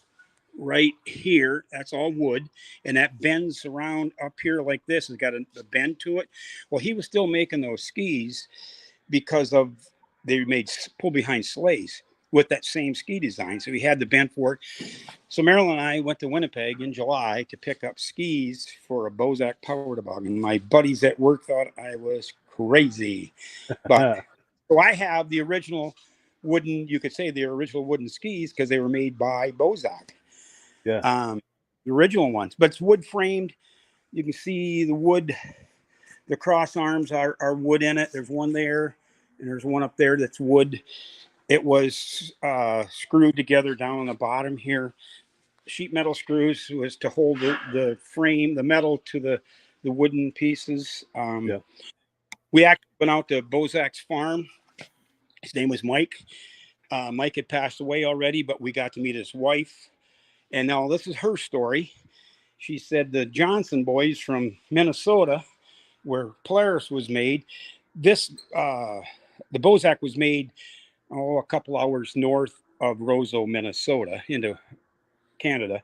right here. That's all wood, and that bends around up here like this. It's got a bend to it. Well, he was still making those skis because they made pull behind sleighs with that same ski design. So he had the bend for it. So Marilyn and I went to Winnipeg in July to pick up skis for a Bozak power toboggan. My buddies at work thought I was crazy. But so I have the original wooden, you could say the original wooden skis because they were made by Bozak. Yeah. The original ones, but it's wood framed. You can see the wood, the cross arms are wood in it. There's one there, and there's one up there that's wood. It was screwed together down on the bottom here. Sheet metal screws was to hold the frame, the metal to the wooden pieces. We actually went out to Bozak's farm. His name was Mike. Mike had passed away already, but we got to meet his wife. And now this is her story. She said the Johnson boys from Minnesota, where Polaris was made, the Bozak was made a couple hours north of Roseau, Minnesota, into Canada.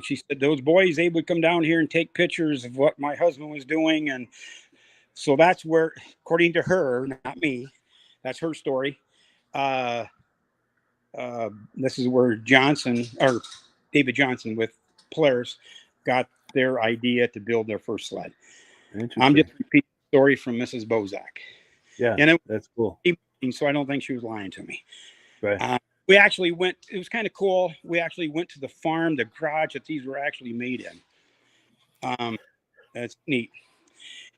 She said those boys, they would come down here and take pictures of what my husband was doing. And so that's where, according to her, not me, that's her story. This is where David Johnson with Polaris got their idea to build their first sled. I'm just repeating the story from Mrs. Bozak. Yeah, and that's cool. So I don't think she was lying to me. Right. We actually went, it was kind of cool. We actually went to the farm, the garage that these were actually made in. That's neat.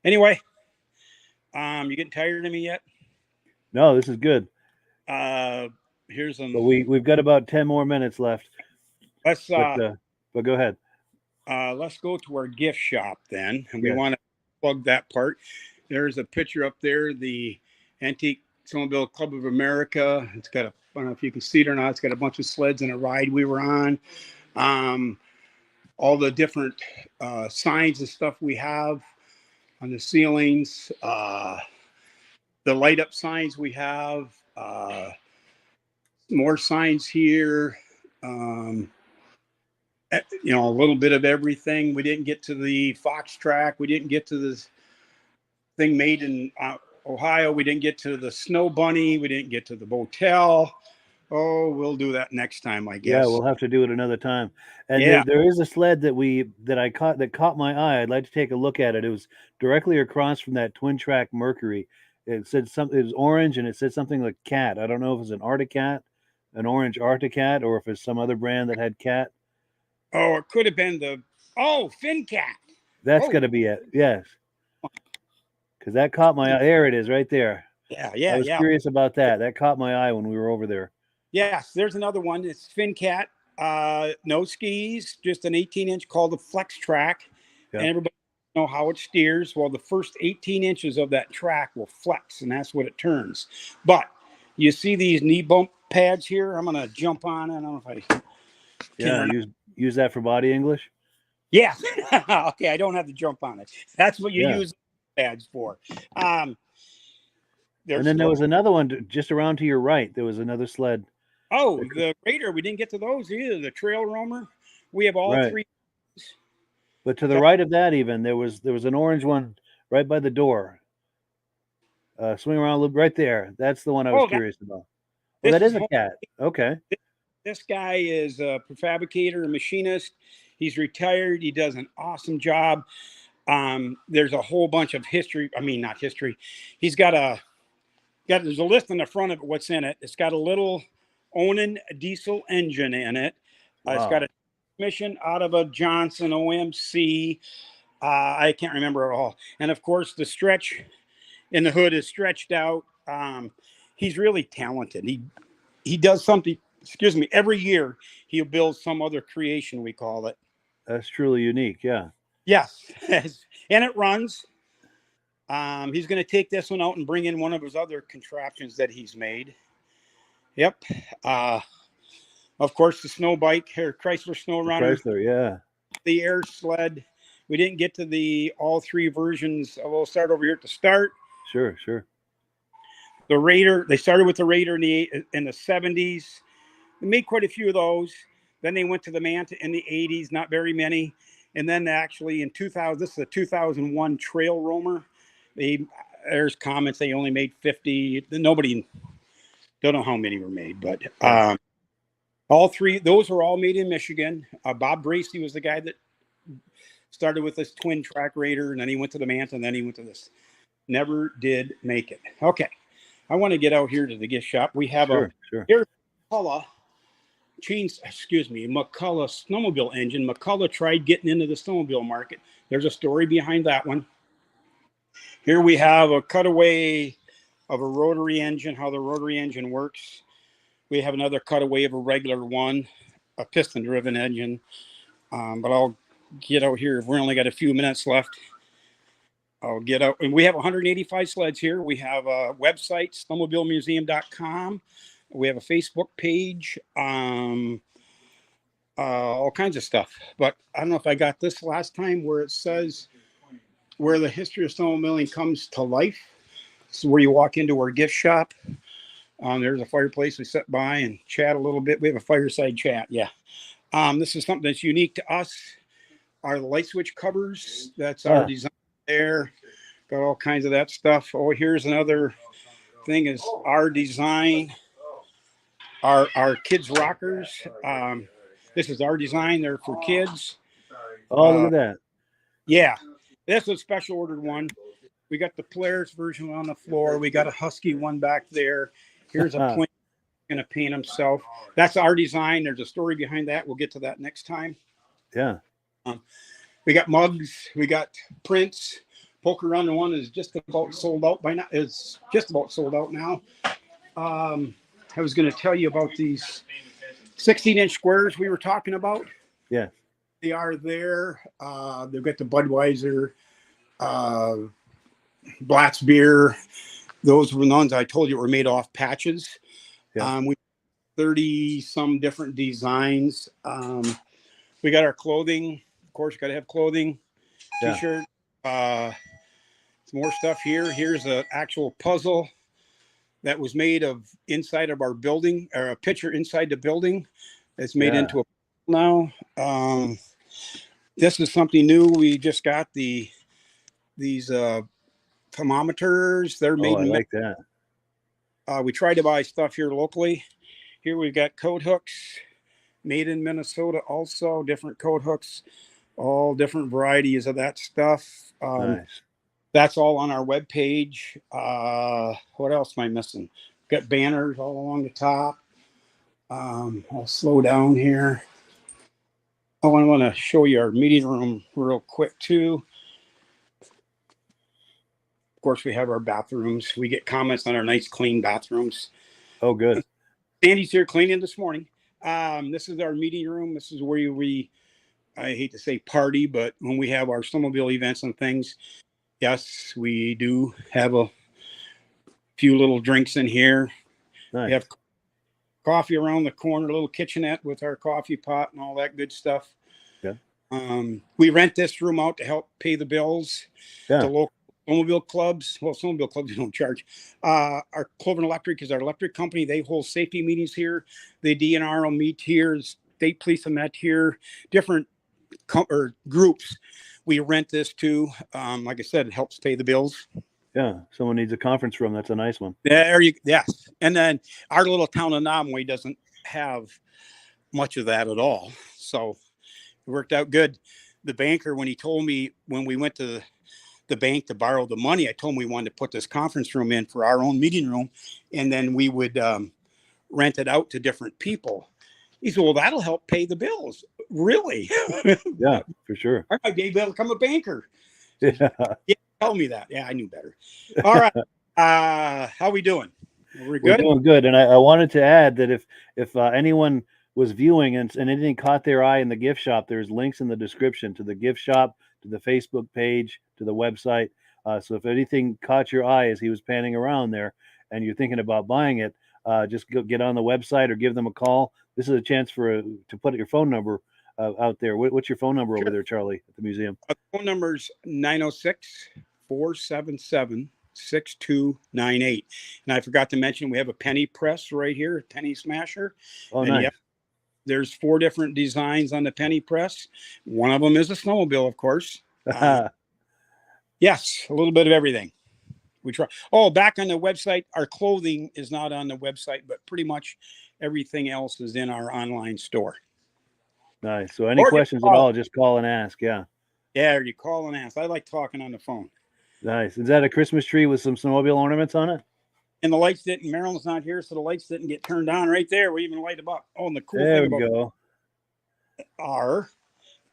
Anyway, you getting tired of me yet? No, this is good. Here's But we've got about 10 more minutes left. Let's but go ahead. Let's go to our gift shop then, and we want to plug that part. There's a picture up there, the Antique Snowmobile Club of America. It's got I don't know if you can see it or not. It's got a bunch of sleds and a ride we were on. All the different signs and stuff we have on the ceilings. The light up signs we have. More signs here. A little bit of everything. We didn't get to the Fox track. We didn't get to this thing made in Ohio. We didn't get to the Snow Bunny. We didn't get to the Motel. Oh, we'll do that next time, I guess. Yeah, we'll have to do it another time. And there is a sled that caught my eye. I'd like to take a look at it. It was directly across from that twin track Mercury. It said something. It was orange, and it said something like cat. I don't know if it's an Arctic cat, an orange Arctic cat, or if it's some other brand that had cat. Oh, it could have been Fin Cat. That's got to be it. Yes. Because that caught my eye. There it is, right there. Yeah. I was curious about that. That caught my eye when we were over there. Yes, there's another one. It's Fin Cat. No skis, just an 18-inch called the Flex Track. Yeah. And everybody knows how it steers. Well, the first 18 inches of that track will flex, and that's what it turns. But you see these knee bump pads here? I'm going to jump on. I don't know if I can. Use that for body English? Yeah. Okay, I don't have to jump on it. That's what you use pads for. And then there was another one just around to your right. There was another sled. Oh, the Raider. We didn't get to those either. The Trail Roamer. We have all three. But to the right of that, even there was an orange one right by the door. Swing around, look right there. That's the one I was curious about. Well, This that is is a cat. Okay. this guy is a prefabricator, a machinist. He's retired. He does an awesome job. There's a whole bunch of history. I mean, not history. He's there's a list on the front of it. What's in it? It's got a little Onan diesel engine in it. It's got Wow. a transmission out of a Johnson OMC. I can't remember it all. And of course, the stretch in the hood is stretched out. He's really talented. He does something. Excuse me. Every year he'll build some other creation. We call it. That's truly unique. Yeah. Yes, and it runs. He's going to take this one out and bring in one of his other contraptions that he's made. Yep. Of course, the snow bike, or Chrysler Snow Runner, Chrysler. Yeah. the air sled. We didn't get to all three versions. We'll start over here at the start. Sure. Sure. The Raider. They started with the Raider in the 70s. They made quite a few of those. Then they went to the Manta in the 80s. Not very many. And then actually in 2000, this is a 2001 Trail Roamer. There's comments they only made 50. Nobody, don't know how many were made, but all three, those were all made in Michigan. Bob Bracey was the guy that started with this twin track Raider, and then he went to the Manta, and then he went to this. Never did make it. Okay, I want to get out here to the gift shop. We have here's Mccullough Mccullough snowmobile engine. Mccullough tried getting into the snowmobile market. There's a story behind that one. Here we have a cutaway of a rotary engine, how the rotary engine works. We have another cutaway of a regular one, a piston-driven engine. But I'll get out here. We've only got a few minutes left. I'll get out. And we have 185 sleds here. We have a website, snowmobilemuseum.com. We have a Facebook page, all kinds of stuff. But I don't know if I got this last time where it says where the history of snowmobiling comes to life. This is where you walk into our gift shop. There's a fireplace. We sit by and chat a little bit. We have a fireside chat. Yeah. This is something that's unique to us. Our light switch covers. That's our design there. Got all kinds of that stuff. Oh, here's another thing is our design. Our kids rockers. This is our design. They're for kids. Oh, look at that. Yeah. This is a special ordered one. We got the Polaris version on the floor. We got a Husky one back there. Here's a plane going to paint himself. That's our design. There's a story behind that. We'll get to that next time. Yeah. We got mugs. We got prints. Poker Run one is just about sold out by now. It's just about sold out now. I was going to tell you about these 16-inch squares we were talking about. Yeah. They are there. They've got the Budweiser, Blatz beer. Those were the ones I told you were made off patches. Yeah. We 30 some different designs. We got our clothing. Of course, got to have clothing. T-shirt. Some more stuff here. Here's an actual puzzle that was made of inside of our building, or a picture inside the building. It's made into a now. This is something new. We just got these thermometers. They're made. I like that. We try to buy stuff here locally. Here we've got coat hooks, made in Minnesota. Also, different coat hooks, all different varieties of that stuff. Nice. That's all on our webpage. What else am I missing? Got banners all along the top. I'll slow down here. Oh, I want to show you our meeting room real quick too. Of course, we have our bathrooms. We get comments on our nice, clean bathrooms. Oh, good. Sandy's here cleaning this morning. This is our meeting room. This is where we, I hate to say party, but when we have our snowmobile events and things, yes, we do have a few little drinks in here. Nice. We have coffee around the corner, a little kitchenette with our coffee pot and all that good stuff. Yeah. We rent this room out to help pay the bills to local snowmobile clubs. Well, snowmobile clubs don't charge. Our Clover Electric is our electric company. They hold safety meetings here. The DNR will meet here. State police will meet here. Different groups we rent this to. Like I said, it helps pay the bills. Yeah, someone needs a conference room. That's a nice one. Yes. And then our little town of Naubinway doesn't have much of that at all. So it worked out good. The banker, when he told me, when we went to the bank to borrow the money, I told him we wanted to put this conference room in for our own meeting room, and then we would rent it out to different people. He said, well, that'll help pay the bills. Really? Yeah, for sure. I might be able to become a banker. Yeah. Yeah, tell me that. Yeah, I knew better. All right. How we doing? We're good? We're doing good. And I wanted to add that if anyone was viewing and anything caught their eye in the gift shop, there's links in the description to the gift shop, to the Facebook page, to the website. So if anything caught your eye as he was panning around there and you're thinking about buying it, just go get on the website or give them a call. This is a chance to put your phone number out there. What's your phone number over there, Charlie, at the museum? Phone number's 906-477-6298. And I forgot to mention, we have a penny press right here, a penny smasher. Oh, and nice. Yep, there's 4 different designs on the penny press. One of them is a snowmobile, of course. Yes, a little bit of everything. We try. Oh, back on the website, our clothing is not on the website, but pretty much everything else is in our online store. Nice. So any questions at all, just call and ask. Yeah. Yeah, you call and ask. I like talking on the phone. Nice. Is that a Christmas tree with some snowmobile ornaments on it? And the lights didn't, Marilyn's not here, so the lights didn't get turned on right there. We even light them up. Oh, and the cool there thing we about go. our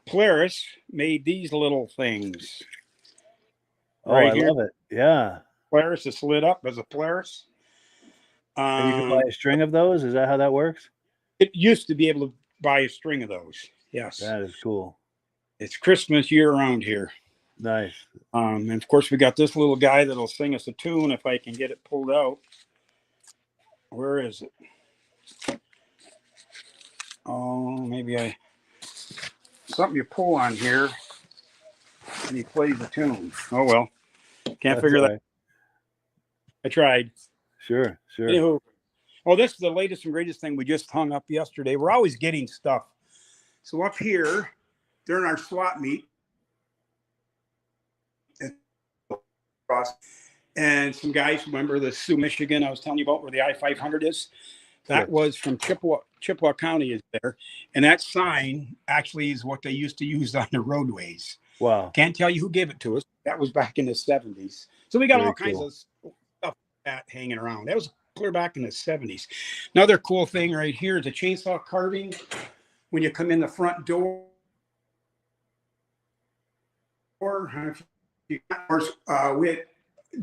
Polaris made these little things. Oh, right, I love it. Yeah. Polaris is lit up as a Polaris. And you can buy a string of those? Is that how that works? It used to be able to buy a string of those. Yes. That is cool. It's Christmas year round here. Nice. And of course, we got this little guy that'll sing us a tune if I can get it pulled out. Where is it? Oh, maybe something you pull on here and he plays a tune. Oh, well. Can't figure that. I tried. Sure. Anywho, this is the latest and greatest thing we just hung up yesterday. We're always getting stuff. So up here, during our swap meet, and some guys remember the Sioux, Michigan I was telling you about where the I-500 is? That was from Chippewa County is there. And that sign actually is what they used to use on the roadways. Wow. Can't tell you who gave it to us. That was back in the 70s. So we got all kinds of stuff like that hanging around. That was clear back in the 70s. Another cool thing right here is a chainsaw carving. When you come in the front door,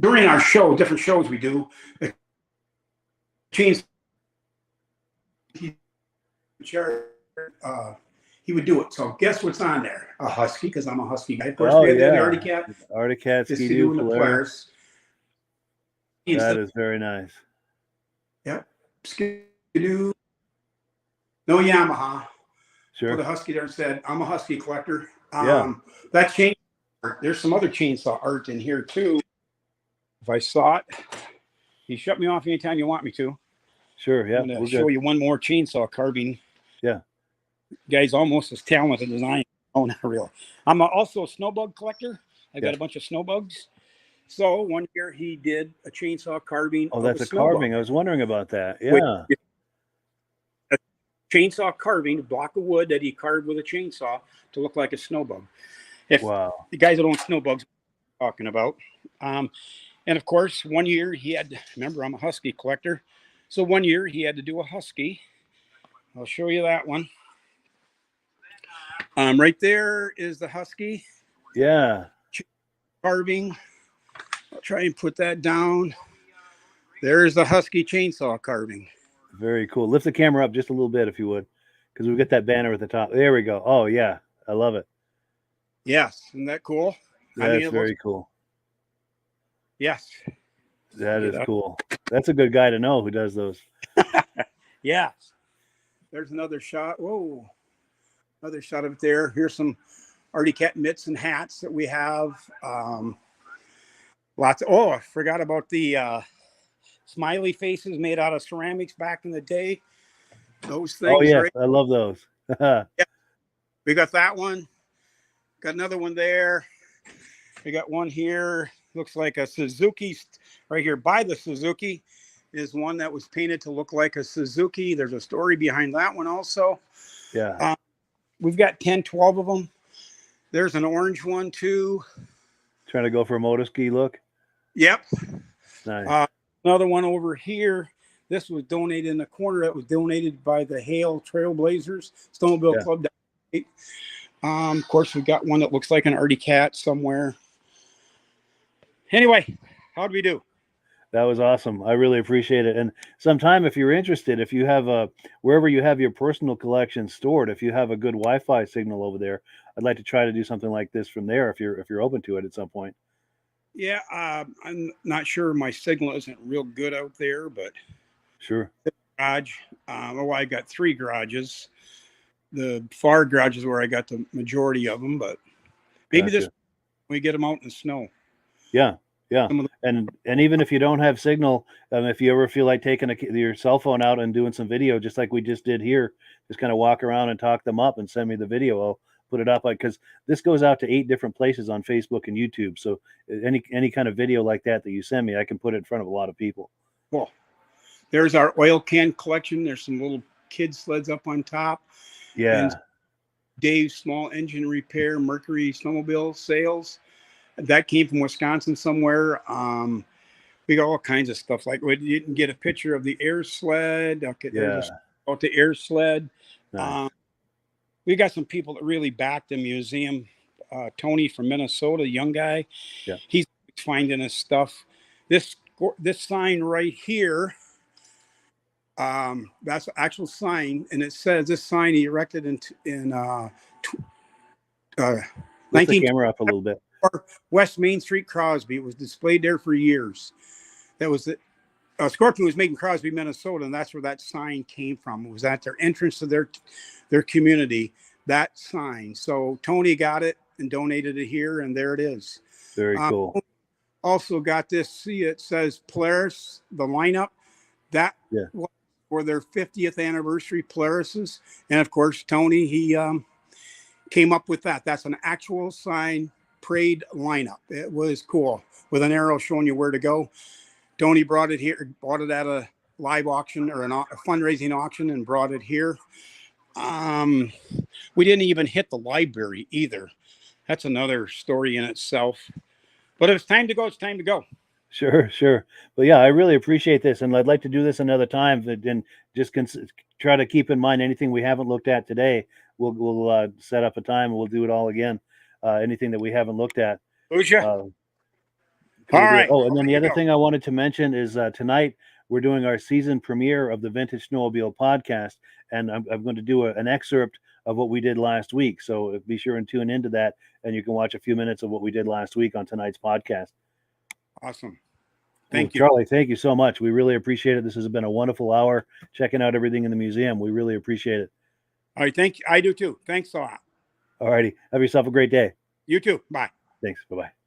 during our show, different shows we do, the chainsaw, he would do it. So guess what's on there? A Husky, because I'm a Husky guy. Of course, we have the Arctic Cat. Arctic Cat, Ski-Doo, Polaris. That is very nice. Yep. Ski-Doo. No Yamaha. Sure. Put a Husky there and said, I'm a Husky collector. That chainsaw art. There's some other chainsaw art in here too. If I saw it, you shut me off anytime you want me to. Sure, yeah. I'm going to show you one more chainsaw carving. Yeah. Guy's almost as talented as I am. Oh, not really. I'm also a snowbug collector. I got a bunch of snowbugs. So one year he did a chainsaw carving. Oh, that's a carving. I was wondering about that. Yeah. A chainsaw carving, a block of wood that he carved with a chainsaw to look like a snowbug. Wow. The guys that own snowbugs are talking about. And of course, one year he had, remember, I'm a Husky collector. So one year he had to do a Husky. I'll show you that one. Right there is the Husky. Yeah. Carving. I'll try and put that down. There's the Husky chainsaw carving. Very cool. Lift the camera up just a little bit if you would, because we've got that banner at the top. There we go. Oh, yeah. I love it. Yes. Isn't that cool? That's very cool. Yes. That is cool. That's a good guy to know who does those. Yes. There's another shot. Whoa. Another shot of it there. Here's some Arctic Cat mitts and hats that we have. Lots of, I forgot about the smiley faces made out of ceramics back in the day. Those things. Oh, yes. Right? I love those. Yeah. We got that one. Got another one there. We got one here. looks like a Suzuki. Right here by the Suzuki is one that was painted to look like a Suzuki. There's a story behind that one also. Yeah. We've got 10, 12 of them. There's an orange one too. Trying to go for a motor ski look. Yep. Nice. Another one over here. This was donated in the corner. That was donated by the Hale Trailblazers Snowmobile Club. Of course, we've got one that looks like an Artie Cat somewhere. Anyway, how'd we do? That was awesome. I really appreciate it. And sometime, if you're interested, if you have wherever you have your personal collection stored, if you have a good Wi-Fi signal over there, I'd like to try to do something like this from there. If you're open to it at some point. Yeah, I'm not sure. My signal isn't real good out there, but sure. The garage. I got 3 garages. The far garage is where I got the majority of them, but maybe this we get them out in the snow. Yeah. And even if you don't have signal, if you ever feel like taking your cell phone out and doing some video, just like we just did here, just kind of walk around and talk them up and send me the video. I'll put it up, because this goes out to 8 different places on Facebook and YouTube. So any kind of video like that you send me, I can put it in front of a lot of people. Well, there's our oil can collection. There's some little kid sleds up on top. Yeah. And Dave's small engine repair, Mercury snowmobile sales. That came from Wisconsin somewhere. We got all kinds of stuff. Like we didn't get a picture of the air sled. Okay, there's about the air sled. Nice. We got some people that really backed the museum. Tony from Minnesota, young guy. Yeah. He's finding his stuff. This sign right here. That's the actual sign, and it says this sign he erected in 19 camera up a little bit. West Main Street, Crosby. It was displayed there for years. That was it. Scorpion was making Crosby, Minnesota, and that's where that sign came from. It was at their entrance to their community. That sign. So Tony got it and donated it here, and there it is. Very cool. Also got this. See, it says Polaris, the lineup. That was for their 50th anniversary Polarises, and of course Tony he came up with that. That's an actual sign parade lineup. It was cool with an arrow showing you where to go. Tony brought it here, bought it at a live auction or a fundraising auction, and brought it here. We didn't even hit the library either. That's another story in itself. But if it's time to go, it's time to go. Sure. But yeah, I really appreciate this, and I'd like to do this another time. And just try to keep in mind anything we haven't looked at today. We'll set up a time and we'll do it all again. Anything that we haven't looked at. All right. Oh, and then the other thing I wanted to mention is tonight we're doing our season premiere of the Vintage Snowmobile podcast, and I'm going to do an excerpt of what we did last week. So be sure and tune into that, and you can watch a few minutes of what we did last week on tonight's podcast. Awesome. Thank you, Charlie. Thank you so much. We really appreciate it. This has been a wonderful hour checking out everything in the museum. We really appreciate it. All right. Thank you. I do too. Thanks a lot. All righty. Have yourself a great day. You too. Bye. Thanks. Bye-bye.